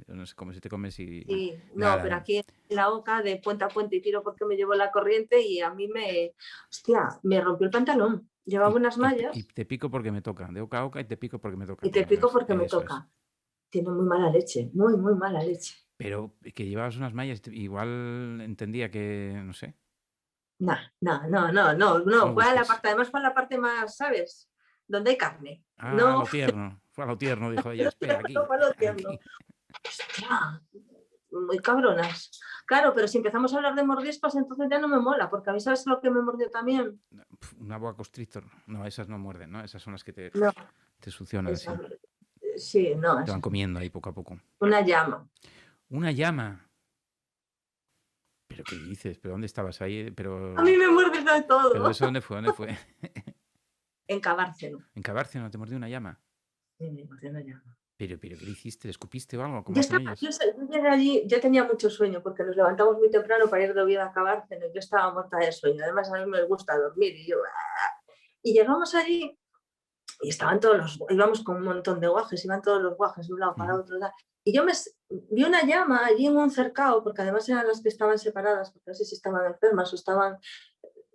No sé cómo si te comes y... Sí, no, Nada, pero aquí en la oca de puente a puente y tiro porque me llevó la corriente y a mí hostia, me rompió el pantalón. Llevaba unas mallas. Y te pico porque me toca, de oca a oca y te pico porque me toca. Y te pico porque me Eso toca. Tiene muy mala leche, muy, muy mala leche. Pero que llevabas unas mallas, igual entendía que, no sé. No. Fue a la parte, además fue a la parte más, ¿sabes? Donde hay carne. Ah, no. lo tierno. Fue a lo tierno, dijo ella. Espera, aquí. No, fue a lo tierno. Aquí. Hostia, muy cabronas. Claro, pero si empezamos a hablar de mordiscos, entonces ya no me mola, porque a mí, ¿sabes lo que me mordió también? Una boa constrictor. No, esas no muerden, ¿no? Esas son las que te succionan así. Sí, no. Te van comiendo ahí poco a poco. Una llama. Una llama. ¿Pero qué dices? ¿Pero dónde estabas ahí? Pero... A mí me muerde de todo. ¿Pero eso dónde fue? ¿Dónde fue? En Cabárceno. ¿En Cabárceno te mordió una llama? Sí, me mordió una llama. ¿Pero qué le hiciste? ¿Le escupiste o algo? ¿Cómo Yo hacen ellos? llegué allí, yo tenía mucho sueño porque nos levantamos muy temprano para ir de Oviedo a Cabárceno. Yo estaba muerta de sueño. Además, a mí me gusta dormir. Y llegamos allí y estaban íbamos con un montón de guajes, iban todos los guajes de un lado para otro. Y yo vi una llama allí en un cercado, porque además eran las que estaban separadas, porque no sé si estaban enfermas o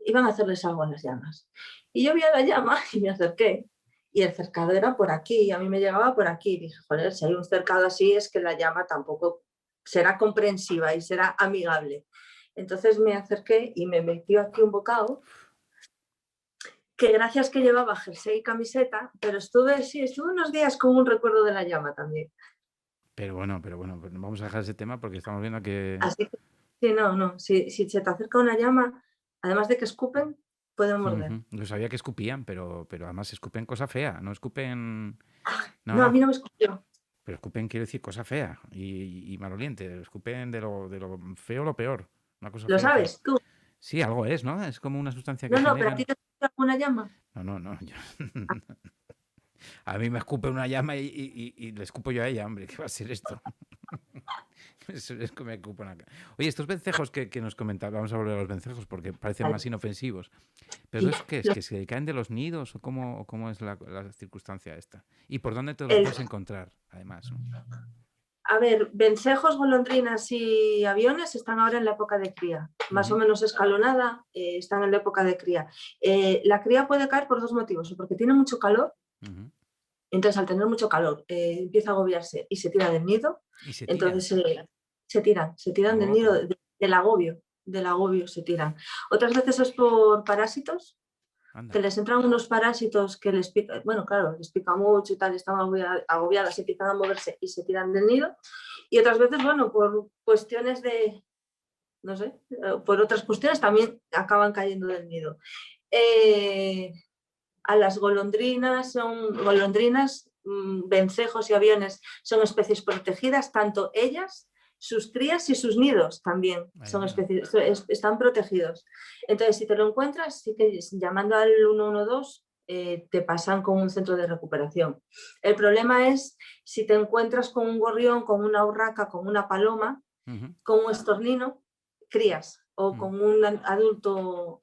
iban a hacerles algo a las llamas. Y yo vi a la llama y me acerqué. Y el cercado era por aquí, y a mí me llegaba por aquí. Y dije, joder, si hay un cercado así es que la llama tampoco será comprensiva y será amigable. Entonces me acerqué y me metió aquí un bocado, que gracias que llevaba jersey y camiseta, pero estuve unos días con un recuerdo de la llama también. Pero bueno, vamos a dejar ese tema porque estamos viendo que... Así que, sí, si se te acerca una llama, además de que escupen, pueden morder. Yo sabía que escupían, pero además escupen cosa fea, no escupen... No, a mí no me escupió. Pero escupen quiere decir cosa fea y maloliente, escupen de lo feo lo peor. Una cosa ¿Lo fea, sabes fea. tú? Sí, algo es, ¿no? Es como una sustancia que No, genera... pero a ti te escupió alguna llama. No. A mí me escupe una llama y le escupo yo a ella, hombre. ¿Qué va a ser esto? Es que me escupo una... Oye, estos vencejos que nos comentaba, vamos a volver a los vencejos porque parecen más inofensivos. ¿Pero eso qué es? ¿Que se caen de los nidos o cómo es la circunstancia esta? ¿Y por dónde te los puedes encontrar, además? ¿No? A ver, vencejos, golondrinas y aviones están ahora en la época de cría. Más o menos escalonada, están en la época de cría. La cría puede caer por dos motivos. O porque tiene mucho calor, entonces al tener mucho calor empieza a agobiarse y se tira del nido. Entonces se tiran del nido, del agobio se tiran. Otras veces es por parásitos. Anda. Que les entran unos parásitos que les pica, bueno, claro, les pica mucho y tal, están agobiadas, empiezan a moverse y se tiran del nido. Y otras veces, bueno, por cuestiones de, no sé, por otras cuestiones también acaban cayendo del nido. A las golondrinas, vencejos y aviones son especies protegidas, tanto ellas, sus crías y sus nidos también son especies, están protegidos. Entonces, si te lo encuentras, sí que llamando al 112 te pasan con un centro de recuperación. El problema es si te encuentras con un gorrión, con una urraca, con una paloma, con un estornino, crías, o con un adulto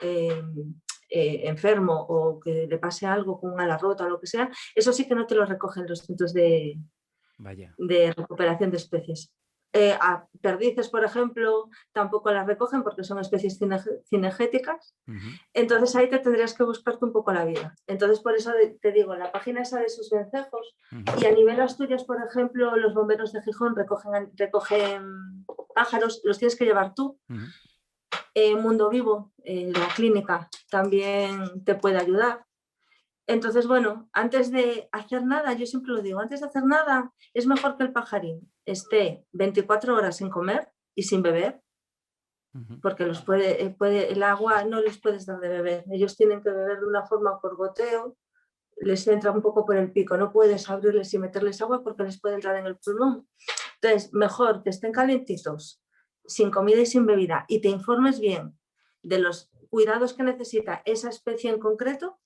enfermo o que le pase algo con una ala rota o lo que sea, eso sí que no te lo recogen los centros de recuperación de especies. Perdices, por ejemplo, tampoco las recogen porque son especies cinegéticas. Ujú. Entonces ahí te tendrías que buscarte un poco la vida. Entonces por eso te digo, la página esa de sus vencejos, Ujú. y a nivel Asturias, por ejemplo, los bomberos de Gijón recogen pájaros, los tienes que llevar tú. Ujú. Mundo Vivo, la clínica, también te puede ayudar. Entonces, bueno, antes de hacer nada, yo siempre lo digo, antes de hacer nada, es mejor que el pajarín esté 24 horas sin comer y sin beber, Ujú. porque el agua no les puedes dar de beber. Ellos tienen que beber de una forma por goteo, les entra un poco por el pico, no puedes abrirles y meterles agua porque les puede entrar en el pulmón. Entonces, mejor que estén calentitos, sin comida y sin bebida, y te informes bien de los cuidados que necesita esa especie en concreto,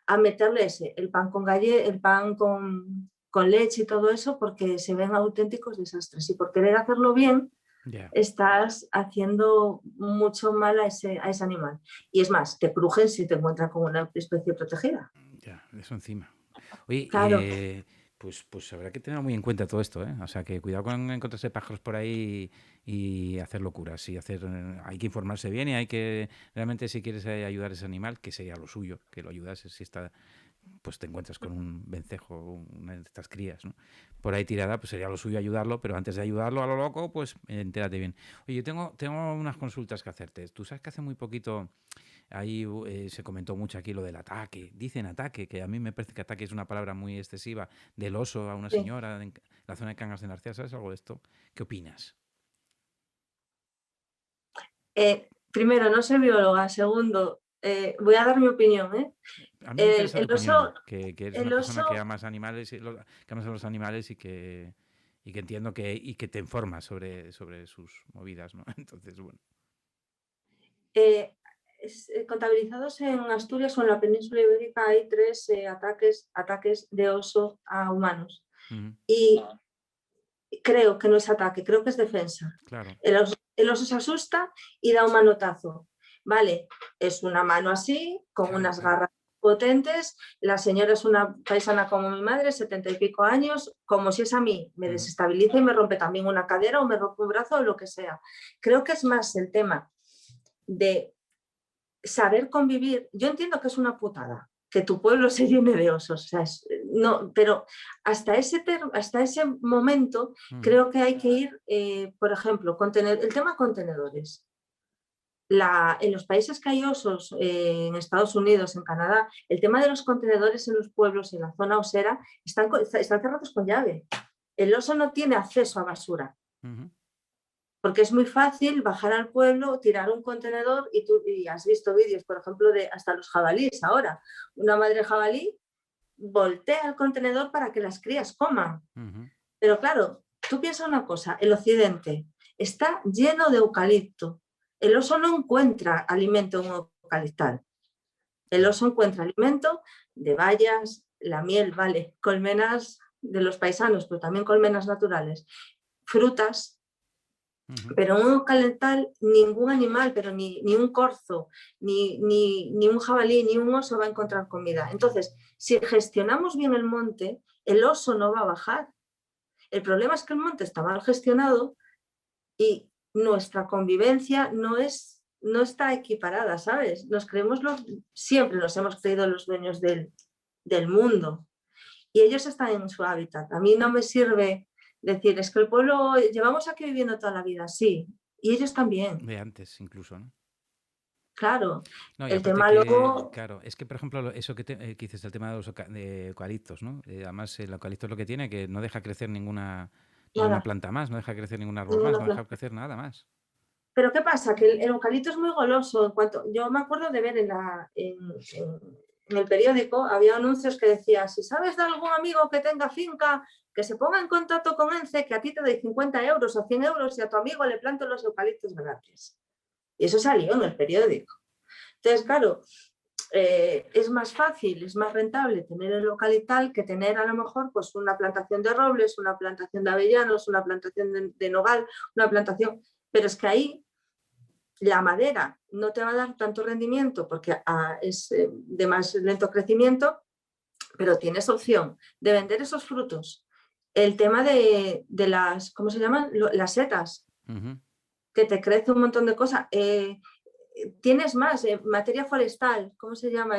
a meterle el pan el pan con leche y todo eso, porque se ven auténticos desastres. Y por querer hacerlo bien, Ya. estás haciendo mucho mal a ese animal. Y es más, te crujen si te encuentran con una especie protegida. Ya, eso encima. Oye, Claro. pues habrá que tener muy en cuenta todo esto, ¿eh? O sea, que cuidado con encontrarse pájaros por ahí y hacer locuras. Y hay que informarse bien y hay que, realmente, si quieres ayudar a ese animal, que sería lo suyo, que lo ayudas si está, pues te encuentras con un vencejo, una de estas crías, ¿no? Por ahí tirada, pues sería lo suyo ayudarlo, pero antes de ayudarlo a lo loco, pues entérate bien. Oye, yo tengo unas consultas que hacerte. Tú sabes que hace muy poquito ahí se comentó mucho aquí lo del ataque. Dicen ataque, que a mí me parece que ataque es una palabra muy excesiva, del oso a una Sí. señora en la zona de Cangas de Narcea. ¿Sabes algo de esto? ¿Qué opinas? Primero, no soy bióloga. Segundo, voy a dar mi opinión. A mí me interesa tu El opinión, oso, que eres el una persona que oso amas animales, que amas a los animales y que entiendo que te informas sobre sus movidas, ¿no? Entonces, bueno. contabilizados en Asturias o en la península ibérica hay 3 ataques de oso a humanos. Ujú. Y creo que no es ataque, creo que es defensa. Claro. El oso se asusta y da un manotazo. Vale, es una mano así, con Claro, unas claro. garras potentes. La señora es una paisana como mi madre, 70 y pico años, como si es a mí, me Ujú. desestabiliza y me rompe también una cadera o me rompe un brazo o lo que sea. Creo que es más el tema de saber convivir. Yo entiendo que es una putada que tu pueblo se llene de osos, o sea, no, pero hasta ese momento Ujú. creo que hay que ir, por ejemplo, el tema contenedores. En los países que hay osos, en Estados Unidos, en Canadá, el tema de los contenedores en los pueblos, en la zona osera, están cerrados con llave. El oso no tiene acceso a basura. Ujú. Porque es muy fácil bajar al pueblo, tirar un contenedor y has visto vídeos, por ejemplo, de hasta los jabalíes ahora. Una madre jabalí voltea el contenedor para que las crías coman. Ujú. Pero claro, tú piensas una cosa, el occidente está lleno de eucalipto. El oso no encuentra alimento en un eucaliptal. El oso encuentra alimento de bayas, la miel, vale, colmenas de los paisanos, pero también colmenas naturales, frutas. Ujú. Pero en un eucaliptal ningún animal, pero ni un corzo, ni un jabalí, ni un oso va a encontrar comida. Entonces, si gestionamos bien el monte, el oso no va a bajar. El problema es que el monte está mal gestionado y nuestra convivencia no está equiparada, ¿sabes? Siempre nos hemos creído los dueños del mundo y ellos están en su hábitat. A mí no me sirve decir, es que el pueblo llevamos aquí viviendo toda la vida, sí, y ellos también, De antes incluso, ¿no? claro. No, y El aparte tema que, luego, claro, es que, por ejemplo, eso que dices del tema de los de eucaliptos, ¿no? Además, el eucalipto es lo que tiene, que no deja crecer ninguna nada, planta más, no deja crecer ningún árbol más, ninguna no deja planta. crecer nada más. Pero ¿qué pasa? Que el eucalipto es muy goloso. Yo me acuerdo de ver en el periódico, había anuncios que decía, si sabes de algún amigo que tenga finca, que se ponga en contacto con ENCE, que a ti te doy 50 euros o 100 euros y a tu amigo le planto los eucaliptos gratis. Y eso salió en el periódico. Entonces, claro, es más fácil, es más rentable tener el eucaliptal que tener a lo mejor pues, una plantación de robles, una plantación de avellanos, una plantación de nogal, una plantación... Pero es que ahí la madera no te va a dar tanto rendimiento porque es de más lento crecimiento, pero tienes opción de vender esos frutos el tema de las, ¿cómo se llaman? Las setas, Ujú. que te crece un montón de cosas. Tienes más, materia forestal, ¿cómo se llama?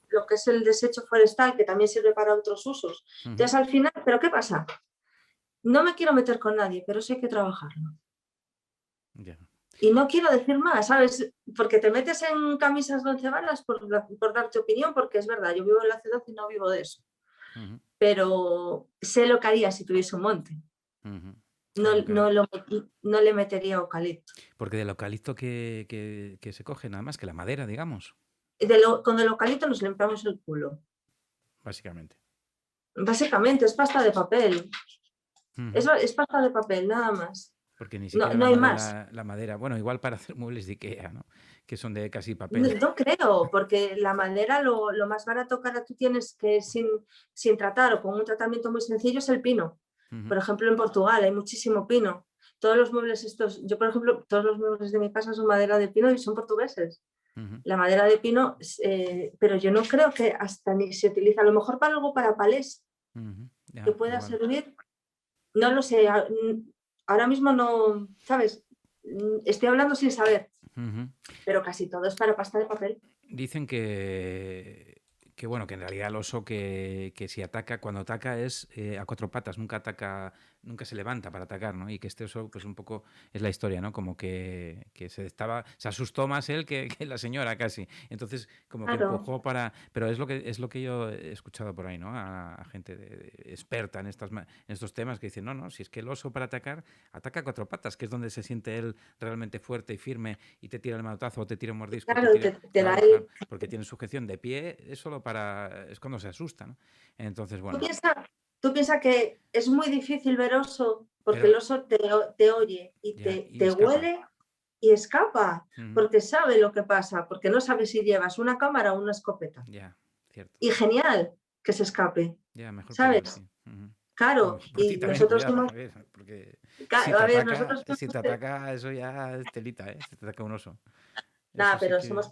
Lo que es el desecho forestal, que también sirve para otros usos. Ujú. Entonces, al final, ¿pero qué pasa? No me quiero meter con nadie, pero sí hay que trabajarlo. Ya. Y no quiero decir más, ¿sabes? Porque te metes en camisas de once varas por darte opinión, porque es verdad, yo vivo en la ciudad y no vivo de eso. Ujú. Pero sé lo que haría si tuviese un monte. Ujú. No, Claro, claro. no le metería eucalipto. Porque del eucalipto que se coge nada más que la madera, digamos, Con el eucalipto nos limpiamos el culo. básicamente. Básicamente, es pasta de papel. Ujú. Es pasta de papel, nada más. Porque ni No, siquiera no hay más. la madera, bueno, igual para hacer muebles de IKEA, ¿no? Que son de casi No, papel. no creo, porque la madera, lo más barato que ahora tú tienes que sin tratar o con un tratamiento muy sencillo es el pino. Ujú. Por ejemplo, en Portugal hay muchísimo pino. Todos los muebles estos, yo por ejemplo, todos los muebles de mi casa son madera de pino y son portugueses. Ujú. La madera de pino, pero yo no creo que hasta ni se utiliza, a lo mejor para algo para palés Ujú. que Ya, pueda igual. servir, no lo sé, ahora mismo no, ¿sabes? Estoy hablando sin saber, Ujú. pero casi todo es para pasta de papel. Dicen que bueno, que en realidad el oso que si ataca, cuando ataca es a cuatro patas, nunca ataca, nunca se levanta para atacar, ¿no? Y que este oso, pues un poco es la historia, ¿no? Como que se asustó más él que la señora casi. Entonces, como que Claro, empujó para. Pero es lo que yo he escuchado por ahí, ¿no? A gente experta en en estos temas que dicen, no, no, si es que el oso para atacar, ataca a cuatro patas, que es donde se siente él realmente fuerte y firme y te tira el manotazo o te tira un mordisco, te claro, tira. te da Claro, claro, el... porque tiene sujeción de pie, es solo para. Es cuando se asusta, ¿no? Entonces, Tú bueno. piensas piensa que es muy difícil ver oso, porque el Pero oso te oye y ya, y te escapa. huele y escapa, Ujú. porque sabe lo que pasa, porque no sabe si llevas una cámara o una escopeta. Ya, cierto. Y genial que se escape, Ya, mejor por él, ¿sabes? sí. Ujú. Claro, Por ti y también, nosotros cuidado, somos, a ver, porque a ver, nosotros si te somos, ataca, eso ya es telita, ¿eh? Si te ataca un oso. Eso nada, sí pero que. somos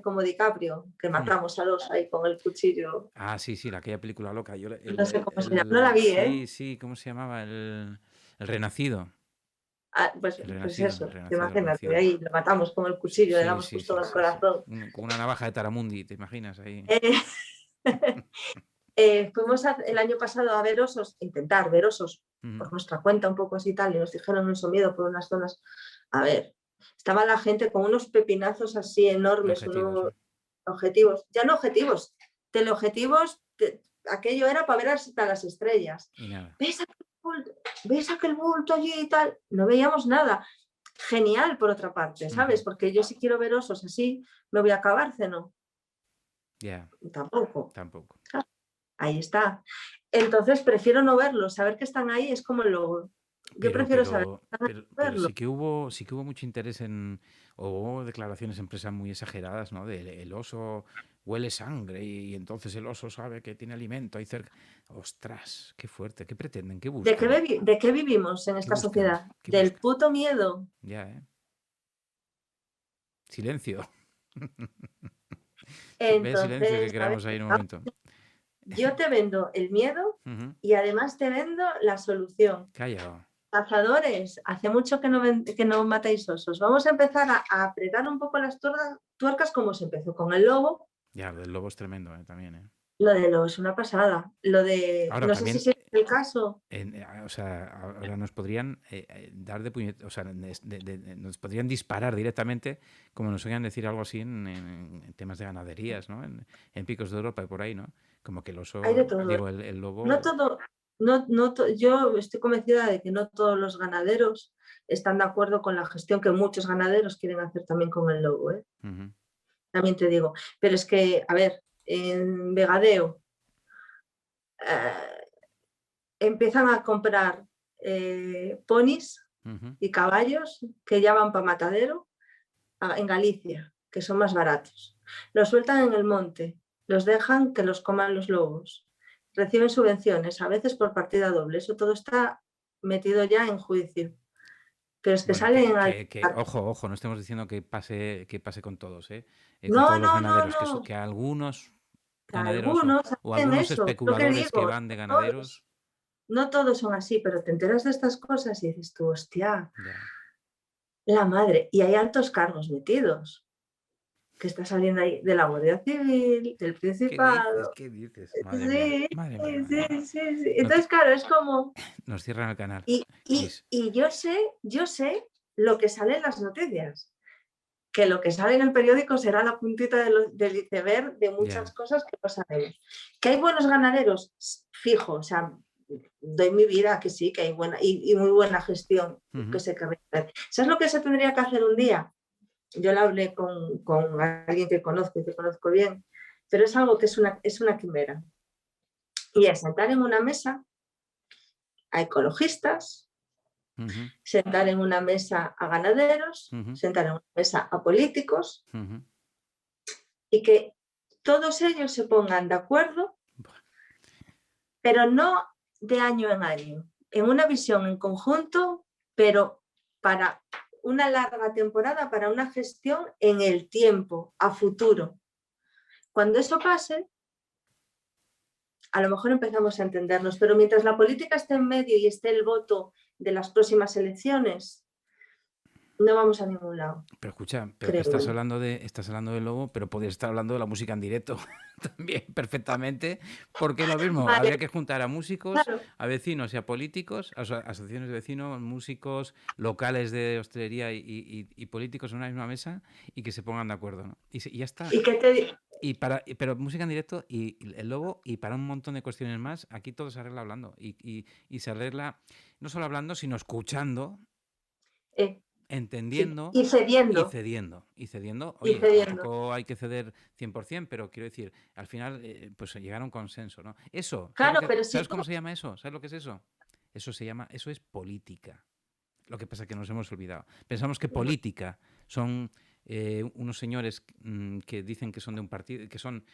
como DiCaprio, que Hmm. matamos al oso ahí con el cuchillo. Ah, sí, sí, aquella película loca. No sé cómo se llama, no la vi, ¿eh? Sí, sí, ¿cómo se llamaba? El Renacido. Ah, El pues Renacido, el eso, Renacido, el imagínate, Renacido. ahí lo matamos con el cuchillo, le Sí, damos sí, justo sí, al sí, sí. corazón. Con una navaja de Taramundi, ¿te imaginas ahí? Eh, fuimos el año pasado a ver osos, intentar ver osos Ujú. por nuestra cuenta un poco así y tal, y nos dijeron un miedo por unas zonas. A ver, estaba la gente con unos pepinazos así enormes, Objetivos, unos ¿no? objetivos, ya no objetivos, teleobjetivos, aquello era para ver hasta las estrellas. Y nada. ¿Ves aquel bulto allí y tal? No veíamos nada. Genial, por otra parte, ¿sabes? Ujú. Porque yo si quiero ver osos así, me voy a Cabárceno. Ya, Tampoco. tampoco. Ahí está. Entonces prefiero no verlos, saber que están ahí es como el lobo. Yo prefiero saber que están ahí y Pero verlos. sí que hubo mucho interés o hubo declaraciones en prensa muy exageradas, ¿no? De el oso huele sangre y entonces el oso sabe que tiene alimento ahí cerca. Ostras, qué fuerte, ¿qué pretenden? ¿Qué buscan? ¿De qué vivimos en ¿Qué esta buscan? sociedad? ¿Qué Del buscan? puto miedo. Ya, ¿eh? Silencio. Ve silencio que Entonces, a ver, creamos ahí en un momento. yo te vendo el miedo Ujú. y además te vendo la solución. Callao. Cazadores, hace mucho que no matáis osos. Vamos a empezar a apretar un poco las tuercas como se empezó con el lobo. Ya, lo del lobo es tremendo, también, ¿eh? Lo de lobo es una pasada. Lo de, Ahora no sé si también, es el caso. o sea, ahora nos podrían dar de puñet, o sea, nos podrían disparar directamente, como nos oigan decir algo así en temas de ganaderías, ¿no? En picos de Europa y por ahí, ¿no? Como que el Hay de oso, todo. digo, el No lobo. todo, yo estoy convencida de que no todos los ganaderos están de acuerdo con la gestión que muchos ganaderos quieren hacer también con el lobo, ¿eh? Ujú. También te digo. Pero es que, a ver, en vegadeo empiezan a comprar ponis Ujú. y caballos que ya van para matadero en Galicia, que son más baratos. Los sueltan en el monte, los dejan que los coman los lobos. Reciben subvenciones, a veces por partida doble. Eso todo está metido ya en juicio. Pero es que Bueno, salen ojo, no estemos diciendo que pase con todos, ¿eh? Con No, todos los no, no, ganaderos, no. que algunos ganaderos algunos o hacen algunos eso, lo que especuladores que digo, van de todos, ganaderos. no todos son así, pero te enteras de estas cosas y dices tú, hostia, Ya. la madre, y hay altos cargos metidos, que está saliendo ahí de la Guardia Civil, del ¿Qué dices? Principado. ¿Qué dices? Madre mía, Sí, madre mía, sí, madre mía. sí, sí. No te- Entonces, claro, es como, Nos cierran el canal. y, y, Cris. y yo sé lo que sale en las noticias, que lo que sale en el periódico será la puntita del iceberg de muchas Ya. cosas que no sabemos. Que hay buenos ganaderos, fijo, o sea, doy mi vida que sí, que hay buena y muy buena gestión, Ujú. que se querría hacer. ¿Sabes lo que se tendría que hacer un día? Yo lo hablé con alguien que conozco y que conozco bien, pero es algo que es una quimera. Y es sentar en una mesa a ecologistas, Ujú, sentar en una mesa a ganaderos, ujú, sentar en una mesa a políticos ujú. y que todos ellos se pongan de acuerdo, Buah. pero no de año en año, en una visión en conjunto, pero para una larga temporada, para una gestión en el tiempo, a futuro. Cuando eso pase, a lo mejor empezamos a entendernos, pero mientras la política esté en medio y esté el voto de las próximas elecciones, no vamos a ningún lado, Pero escucha, pero que creo yo. estás hablando del lobo, pero podrías estar hablando de la música en directo también perfectamente, porque es lo mismo, Vale, habría que juntar a músicos, claro. a vecinos y a políticos, asociaciones de vecinos, músicos, locales de hostelería y políticos en una misma mesa y que se pongan de acuerdo, ¿no? Y ya está. ¿Y qué te digo? Pero música en directo y el lobo y para un montón de cuestiones más, aquí todo se arregla hablando y se arregla no solo hablando, sino escuchando, Sí. entendiendo Y cediendo, y cediendo, y oye, cediendo. tampoco hay que ceder 100%, pero quiero decir, al final, pues llegar a un consenso, ¿no? Eso, Claro, pero si ¿sabes tú... cómo se llama eso? ¿Sabes lo que es eso? Eso es política. Lo que pasa es que nos hemos olvidado. Pensamos que política son unos señores que dicen que son de un partido,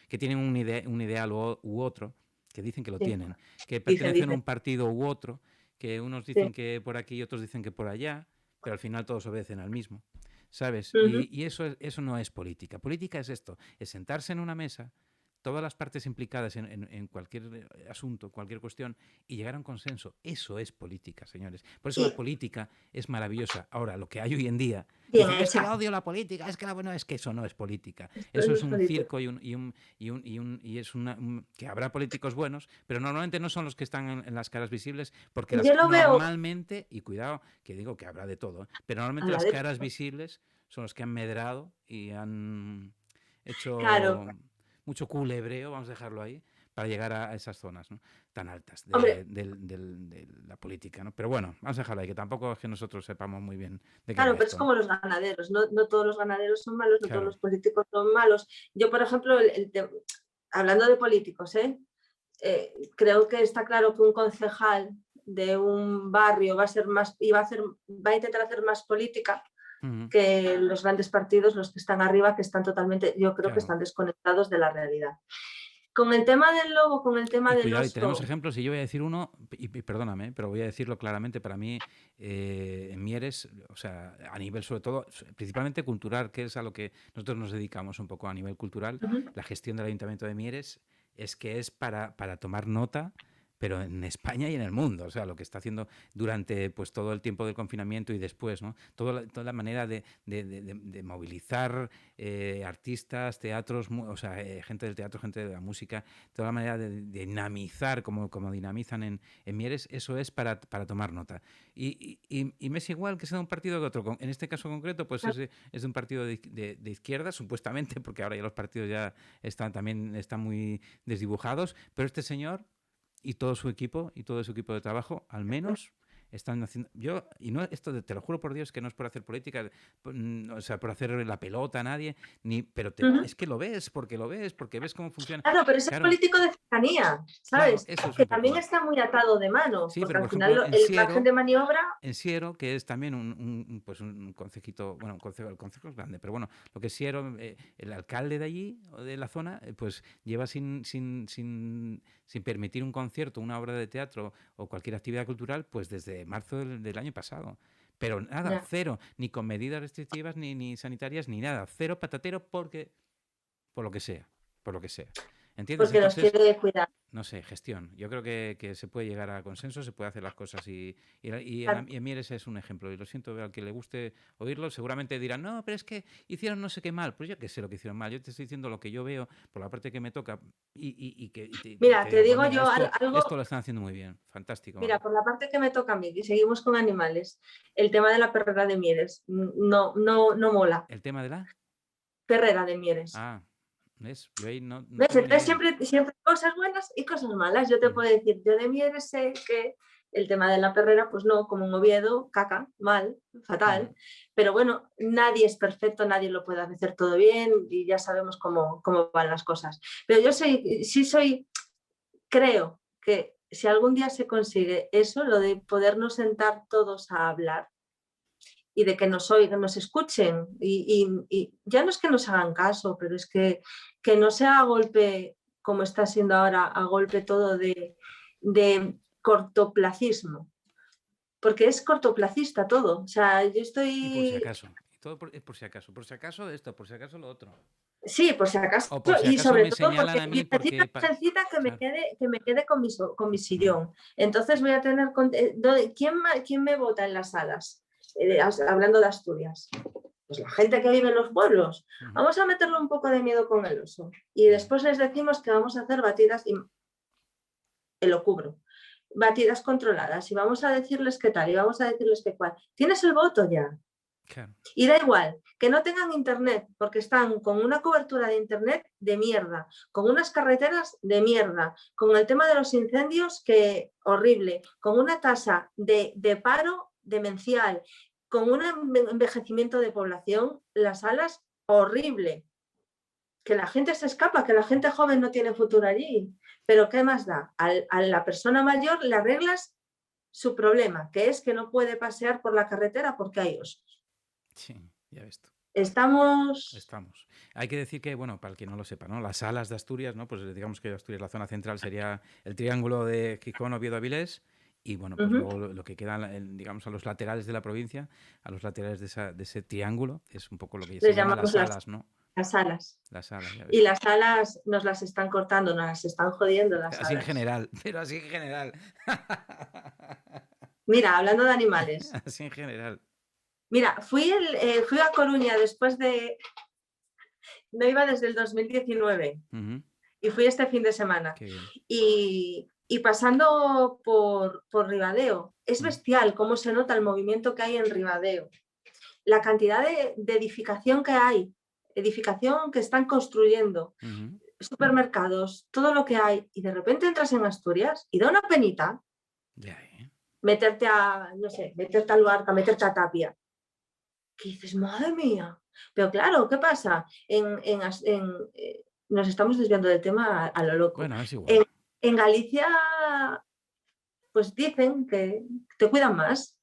que tienen un ideal u otro, que dicen que lo Sí, tienen, que dice, pertenecen a dice. un partido u otro, que unos Sí. dicen que por aquí y otros dicen que por allá, pero al final todos obedecen al mismo. ¿Sabes? Ujú. Y eso no es política. Política es esto, es sentarse en una mesa, todas las partes implicadas en cualquier asunto, cualquier cuestión, y llegar a un consenso. Eso es política, señores. Por eso la Y política es maravillosa. Ahora, lo que hay hoy en día, bien dicen, es que hecha. odio la política, es que bueno, es que eso no es política. Esto Eso no es es un político. circo que habrá políticos buenos, pero normalmente no son los que están en las caras visibles, porque Yo lo veo normalmente, y cuidado, que digo que habrá de todo, pero a normalmente la las de... caras visibles son los que han medrado y han Claro, hecho mucho culebreo, vamos a dejarlo ahí, para llegar a esas zonas, ¿no? Tan altas hombre, de la política, ¿no? Pero bueno, vamos a dejarlo ahí, que tampoco es que nosotros sepamos muy bien de qué claro, va pero es esto, ¿no? como los ganaderos. No, no todos los ganaderos son malos, no todos Claro. los políticos son malos. Yo, por ejemplo, hablando de políticos, creo que está claro que un concejal de un barrio va a intentar hacer más política Ujú, que los grandes partidos, los que están arriba, que están totalmente, yo creo que claro. están desconectados de la realidad. Con el tema del lobo, con el tema Y del cuidado, y tenemos oso, ejemplos, y yo voy a decir uno, y perdóname, pero voy a decirlo claramente, para mí, en Mieres, o sea, a nivel sobre todo, principalmente cultural, que es a lo que nosotros nos dedicamos un poco a nivel cultural, la gestión del Ayuntamiento de Mieres es que es para tomar nota, pero en España y en el mundo, o sea, lo que está haciendo durante pues todo el tiempo del confinamiento y después, ¿no? Toda la manera de movilizar artistas, teatros, o sea, gente del teatro, gente de la música, toda la manera de dinamizar, como dinamizan en Mieres, eso es para tomar nota. Y me es igual que sea de un partido que otro. En este caso concreto, pues es de un partido de izquierda, supuestamente, porque ahora ya los partidos ya también están muy desdibujados, pero este señor y todo su equipo de trabajo, al menos están haciendo y no esto te lo juro por Dios que no es por hacer política, o sea, por hacer la pelota a nadie, pero es que lo ves porque ves cómo funciona. claro, pero ese Claro, político de cercanía, claro, ¿sabes? eso es Que un también poco. está muy atado de manos, Sí, porque pero por al final ejemplo el margen de maniobra... en Siero, que es también pues un concejito, bueno, el concejo es grande, pero bueno, lo que es Siero, el alcalde de allí, o de la zona, pues lleva sin permitir un concierto, una obra de teatro o cualquier actividad cultural, pues desde marzo del año pasado. Pero nada, Ya. cero, ni con medidas restrictivas, ni sanitarias, ni nada, cero patatero por lo que sea, por lo que sea. ¿Entiendes? porque los Entonces, quiere cuidar. no sé, gestión. Yo creo que se puede llegar a consenso, se puede hacer las cosas Claro. y en Mieres es un ejemplo. Y lo siento, al que le guste oírlo, seguramente dirán, no, pero es que hicieron no sé qué mal. Pues yo qué sé lo que hicieron mal. Yo te estoy diciendo lo que yo veo por la parte que me toca y Mira, te te digo, pues digo mira, yo esto algo, lo están haciendo muy bien. Fantástico. mira, por la parte que me toca a mí, y seguimos con animales, el tema de la perrera de Mieres, no mola. El tema de la... Perrera de Mieres. Ah, ¿ves? Yo ahí no ¿Ves? tengo ni Entonces idea. siempre cosas buenas y cosas malas. Yo te Ujú. puedo decir, yo de Mieres sé que el tema de la perrera, pues no, como en Oviedo, caca, mal, fatal. Ujú. Pero bueno, nadie es perfecto, nadie lo puede hacer todo bien y ya sabemos cómo van las cosas. Pero yo creo que si algún día se consigue eso, lo de podernos sentar todos a hablar y de que nos oigan, nos escuchen y ya no es que nos hagan caso, pero es que no sea a golpe, como está siendo ahora, a golpe todo de cortoplacismo, porque es cortoplacista todo. O sea, yo Y por si estoy, acaso. Y todo por si acaso. Por si acaso esto, por si acaso lo otro. sí, por si acaso, O por si y acaso sobre me todo señalan porque a mí porque... necesito necesita Claro. que me quede con mi Mm. sillón. Entonces voy a tener, ¿quién me vota en las salas? Hablando de Asturias. Pues la gente que vive en los pueblos. Ujú. Vamos a meterle un poco de miedo con el oso. Y después les decimos que vamos a hacer batidas, y lo cubro, batidas controladas. Y vamos a decirles qué tal, y vamos a decirles qué cuál. Tienes el voto ya. Claro. Y da igual, que no tengan internet, porque están con una cobertura de internet de mierda, con unas carreteras de mierda, con el tema de los incendios que horrible, con una tasa de paro demencial, con un envejecimiento de población, las salas horrible, que la gente se escapa, que la gente joven no tiene futuro allí. Pero ¿qué más da? A la persona mayor le arreglas su problema, que es que no puede pasear por la carretera porque hay osos. Sí, ya ves tú. Estamos... Estamos. Hay que decir que, bueno, para el que no lo sepa, ¿no? Las salas de Asturias, ¿no? Pues digamos que Asturias, la zona central sería el triángulo de Gijón, Oviedo, Avilés. Y bueno, pues luego lo que queda, digamos, a los laterales de la provincia, a los laterales de ese triángulo, es un poco lo que se Les llama las llamamos salas, ¿no? las salas. Las salas, ya ves Y tú. las salas nos las están cortando, nos las están jodiendo las Así en salas. general, pero así en general. Mira, hablando de animales. Así en general. Mira, fui a Coruña después de... No iba desde el 2019 Ujú. y fui este fin de semana. Qué bien. Y pasando por Ribadeo, es Mm. bestial cómo se nota el movimiento que hay en Ribadeo. La cantidad de edificación que hay, edificación que están construyendo, Ujú. supermercados, todo lo que hay, y de repente entras en Asturias y da una penita Ya, meterte a, no sé, meterte al Luarca, meterte a Tapia. Que dices, madre mía. Pero claro, ¿qué pasa? Nos estamos desviando del tema a lo loco. Bueno, es igual. En Galicia, pues dicen que te cuidan más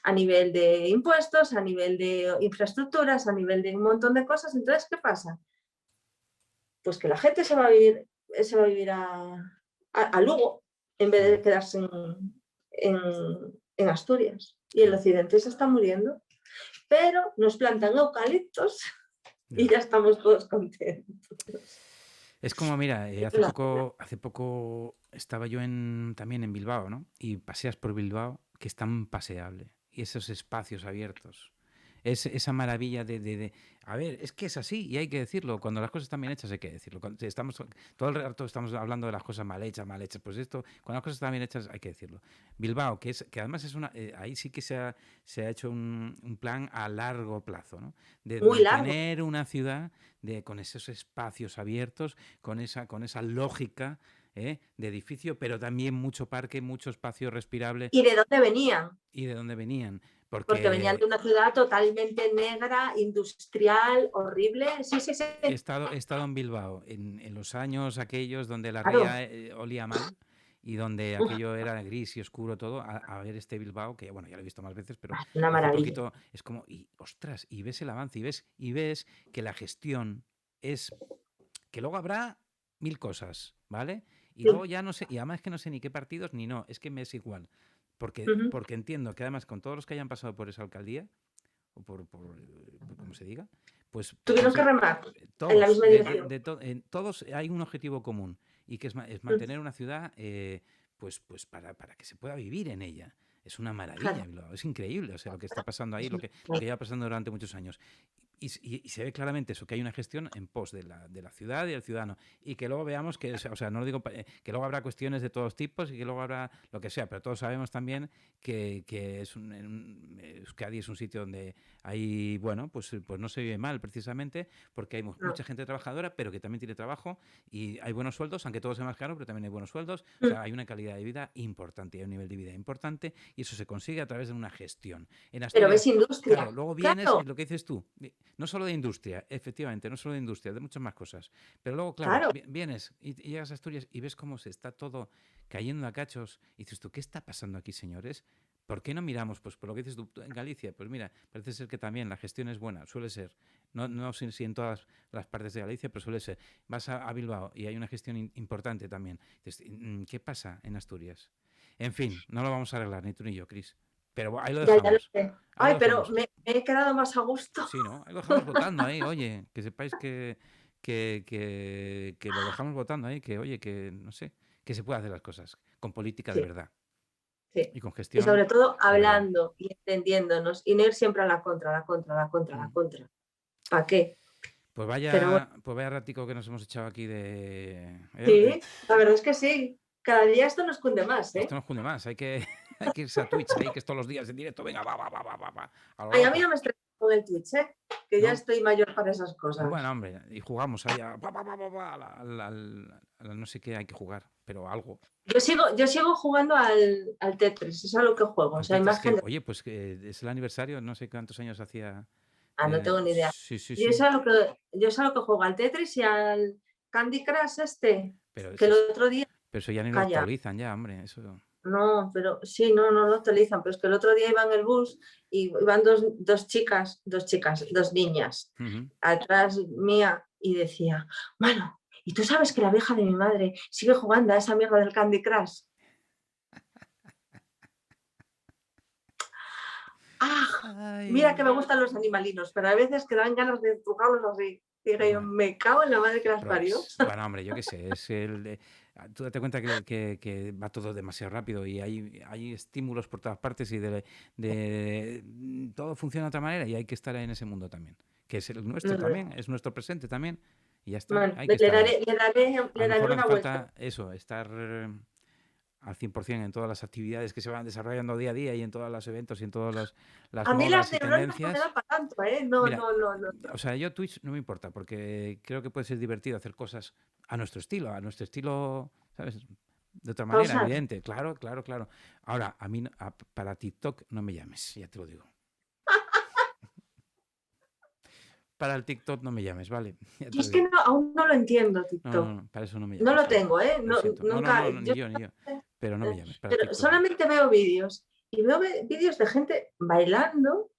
a nivel de impuestos, a nivel de infraestructuras, a nivel de un montón de cosas. Entonces, ¿qué pasa? Pues que la gente se va a vivir a Lugo en vez de quedarse en Asturias. Y el occidente se está muriendo. Pero nos plantan eucaliptos y ya estamos todos contentos. Es como, mira, hace poco estaba yo también en Bilbao, ¿no? Y paseas por Bilbao, que es tan paseable. Y esos espacios abiertos. Esa maravilla a ver, es que es así y hay que decirlo. Cuando las cosas están bien hechas hay que decirlo. Todo el rato estamos hablando de las cosas mal hechas. Pues esto, cuando las cosas están bien hechas hay que decirlo. Bilbao, que además es ahí sí que se ha hecho un plan a largo plazo, ¿no? De Muy largo. mantener una ciudad con esos espacios abiertos, con esa lógica de edificio, pero también mucho parque, mucho espacio respirable. ¿Y de dónde venían? ¿Y de dónde venían? Porque venían de una ciudad totalmente negra, industrial, horrible. Sí, sí, sí. He estado en Bilbao en los años aquellos donde la Claro. ría olía mal y donde aquello era gris y oscuro todo, a ver este Bilbao, que bueno, ya lo he visto más veces, pero Una hace maravilla. poquito es como, ostras, y ves el avance y ves que la gestión es que luego habrá 1000 cosas, ¿vale? Y luego ya no sé, y además que no sé ni qué partidos ni no, es que me es igual. Porque entiendo que además con todos los que hayan pasado por esa alcaldía, o por como se diga, pues Tuvieron pues, que remar en la todos, misma dirección. en todos hay un objetivo común y que es mantener una ciudad pues para que se pueda vivir en ella. Es una maravilla, Claro. Bilbao, es increíble, o sea, lo que está pasando ahí, lo que lleva pasando durante muchos años. Y se ve claramente eso, que hay una gestión en pos de la ciudad y del ciudadano. Y que luego veamos que, o sea, no lo digo, que luego habrá cuestiones de todos tipos y que luego habrá lo que sea, pero todos sabemos también que Euskadi es un sitio donde hay, bueno, pues no se vive mal precisamente, porque hay No. mucha gente trabajadora, pero que también tiene trabajo y hay buenos sueldos, aunque todo sea más caro, pero también hay buenos sueldos. O sea, hay una calidad de vida importante, hay un nivel de vida importante y eso se consigue a través de una gestión. En Pero Asturias, ves industria. claro, luego vienes Claro, y lo que dices tú, no solo de industria, efectivamente, no solo de industria, de muchas más cosas. Pero luego, claro, claro. vienes y llegas a Asturias y ves cómo se está todo cayendo a cachos y dices tú, ¿qué está pasando aquí, señores? ¿Por qué no miramos? Pues por lo que dices tú en Galicia, pues mira, parece ser que también la gestión es buena, suele ser. No sé si en todas las partes de Galicia, pero suele ser. Vas a Bilbao y hay una gestión importante también. Dices, ¿qué pasa en Asturias? En fin, no lo vamos a arreglar, ni tú ni yo, Cris. Pero ahí lo Ya lo dejamos. sé. Ahí Ay, lo pero dejamos. me he quedado más a gusto. Sí, ¿no? Ahí lo dejamos votando ahí, oye, que sepáis que lo dejamos votando ahí, que oye, que no sé, que se puede hacer las cosas con política de Sí, verdad sí. y con Y gestión sobre todo de verdad. hablando y entendiéndonos y no ir siempre a la contra, la contra, la contra, la Mm. contra. ¿Para qué? Pues Pero bueno, vaya ratico que nos hemos echado aquí de... sí, la verdad es que sí. Cada día esto nos cunde más, ¿eh? Esto no cunde más, hay que irse a Twitch ahí, que es todos los días en directo, venga, va, a lo Ay, a mí loco, no me estresa con el Twitch, ¿eh? Que ya ¿no? estoy mayor para esas cosas. Bueno, hombre, y jugamos ahí a no sé qué hay que jugar, pero algo. Yo sigo jugando al Tetris, es a lo que juego. O sea, Antes imagen de... oye, pues que es el aniversario, no sé cuántos años hacía. no tengo ni idea. Sí, sí, Yo sí. es a lo que juego, al Tetris y al Candy Crush Pero que el otro día... eso ya ni lo Calla. actualizan ya, hombre. Eso. No, pero sí, no lo actualizan, pero es que el otro día iba en el bus y iban dos niñas Ujú. atrás mía y decía, bueno, ¿y tú sabes que la vieja de mi madre sigue jugando a esa mierda del Candy Crush? ¡Ah! Mira que me gustan los animalinos, pero a veces que dan ganas de empujarlos así. Digo yo, me cago en la madre que las parió. Bueno, hombre, yo qué sé, tú date cuenta que va todo demasiado rápido y hay estímulos por todas partes y todo funciona de otra manera y hay que estar en ese mundo también, que es el nuestro también, es nuestro presente también y ya está, Bueno, hay que le estar ahí. daré A lo mejor una hace vuelta. falta eso, estar al 100% en todas las actividades que se van desarrollando día a día y en todos los eventos y en todas las A mí las modas y neuronas no me tendencias. dan para tanto, ¿eh? No. Mira, o sea, yo Twitch no me importa porque creo que puede ser divertido hacer cosas a nuestro estilo, ¿sabes? De otra manera, Pausar. evidente. Claro. Ahora, a mí para TikTok no me llames, ya te lo digo. Para el TikTok no me llames, ¿vale? Ya te Y es lo que digo. aún no lo entiendo, TikTok. No, para eso no me llames. No lo ¿vale? tengo, ¿eh? Lo siento. Nunca. No, ni yo. Pero no me llames. Para Pero TikTok. solamente veo vídeos. Y veo vídeos de gente bailando.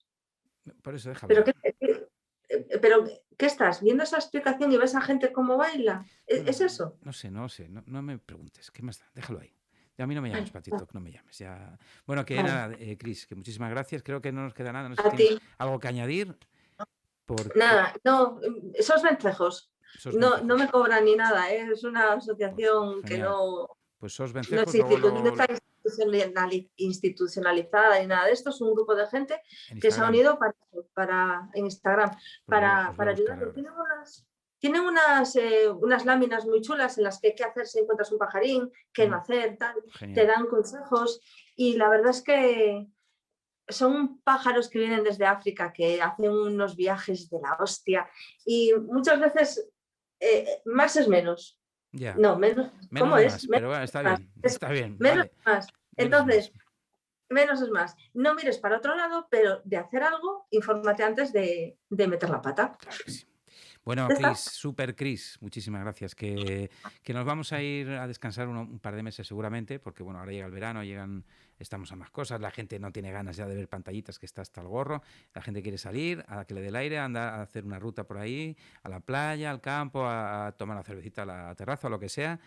Por eso déjalo. Pero, ¿qué estás? ¿Viendo esa explicación y ves a gente cómo baila? ¿Es eso? No sé. No me preguntes. ¿Qué más da? Déjalo ahí. A mí no me llames para TikTok, no me llames. Ya... Bueno, que nada, Cris, que muchísimas gracias. Creo que no nos queda nada. No sé si tienes algo que añadir. Nada, no, esos vencejos. No me cobran ni nada, ¿eh? Es una asociación que no... Pues sos No vencejos. está institucionalizada ni nada de esto, es un grupo de gente que se ha unido en Instagram para ayudarnos. Tienen unas láminas muy chulas en las que qué hacer si encuentras un pajarín, qué no hacer, tal. Genial. Te dan consejos y la verdad es que son pájaros que vienen desde África, que hacen unos viajes de la hostia y muchas veces más es menos. Ya. No, menos. ¿Cómo es? es? Pero bueno, está bien. Menos vale. es más. Entonces, menos es más. No mires para otro lado, pero de hacer algo, infórmate antes de meter la pata. Claro que sí. Bueno, Cris, muchísimas gracias. Que nos vamos a ir a descansar un par de meses seguramente, porque bueno, ahora llega el verano, estamos a más cosas, la gente no tiene ganas ya de ver pantallitas, que está hasta el gorro, la gente quiere salir, a que le dé el aire, anda a hacer una ruta por ahí, a la playa, al campo, a tomar una cervecita a la terraza o lo que sea.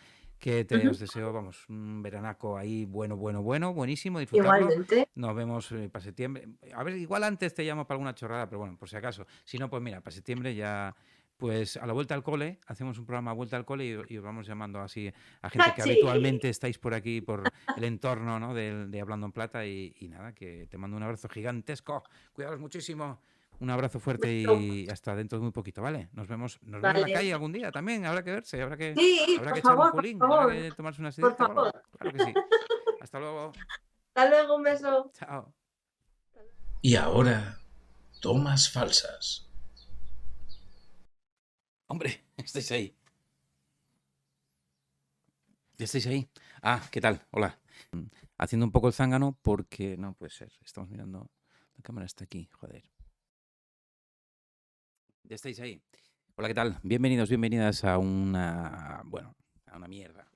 Que os deseo, vamos, un veranaco ahí buenísimo, disfrutarlo. Igualmente. Nos vemos para septiembre. A ver, igual antes te llamo para alguna chorrada, pero bueno, por si acaso. Si no, pues mira, para septiembre ya, pues a la vuelta al cole, hacemos un programa vuelta al cole y os vamos llamando así a gente que ¡Cachi! habitualmente estáis por aquí, por el entorno, ¿no? de Hablando en Plata y nada, que te mando un abrazo gigantesco. Cuidaos muchísimo. Un abrazo fuerte y hasta dentro de muy poquito, ¿vale? Nos vemos en la Vale. calle algún día también, habrá que verse, habrá que Sí, echar por un favor, culín, por habrá favor. que tomarse una Por sidita o algo. favor. Claro que sí. Hasta luego. Hasta luego, un beso. Chao. Y ahora, tomas falsas. Hombre, estáis ahí. ¿Estáis ahí? Ah, ¿qué tal? Hola. Haciendo un poco el zángano porque no puede ser. Estamos mirando. La cámara está aquí, joder. ¿Ya estáis ahí? Hola, ¿qué tal? Bienvenidos, bienvenidas a una... Bueno, a una mierda.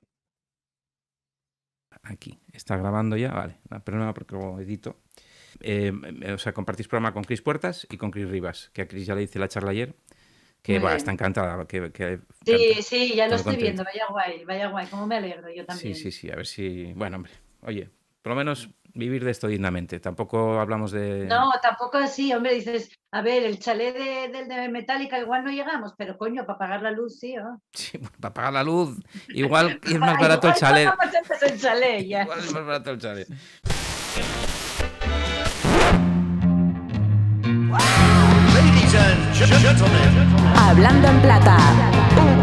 Aquí. ¿Está grabando ya? Vale. No, pero no, porque lo edito. O sea, compartís programa con Cris Puertas y con Cris Rivas, que a Cris ya le hice la charla ayer, que Muy va, bien. está encantada. Sí, ya lo Muy estoy contenta. viendo, vaya guay, cómo me alegro, yo Sí, también. sí, a ver si... Bueno, hombre, oye, por lo menos vivir de esto dignamente. Tampoco hablamos de... No, tampoco así, hombre, dices, a ver, el chalet del de Metallica igual no llegamos, pero coño, para pagar la luz sí, ¿no? Sí, bueno, para pagar la luz, igual es más barato el Igual chalet. pagamos antes el chalet ya. Igual es más barato el chalet. Hablando en Plata, un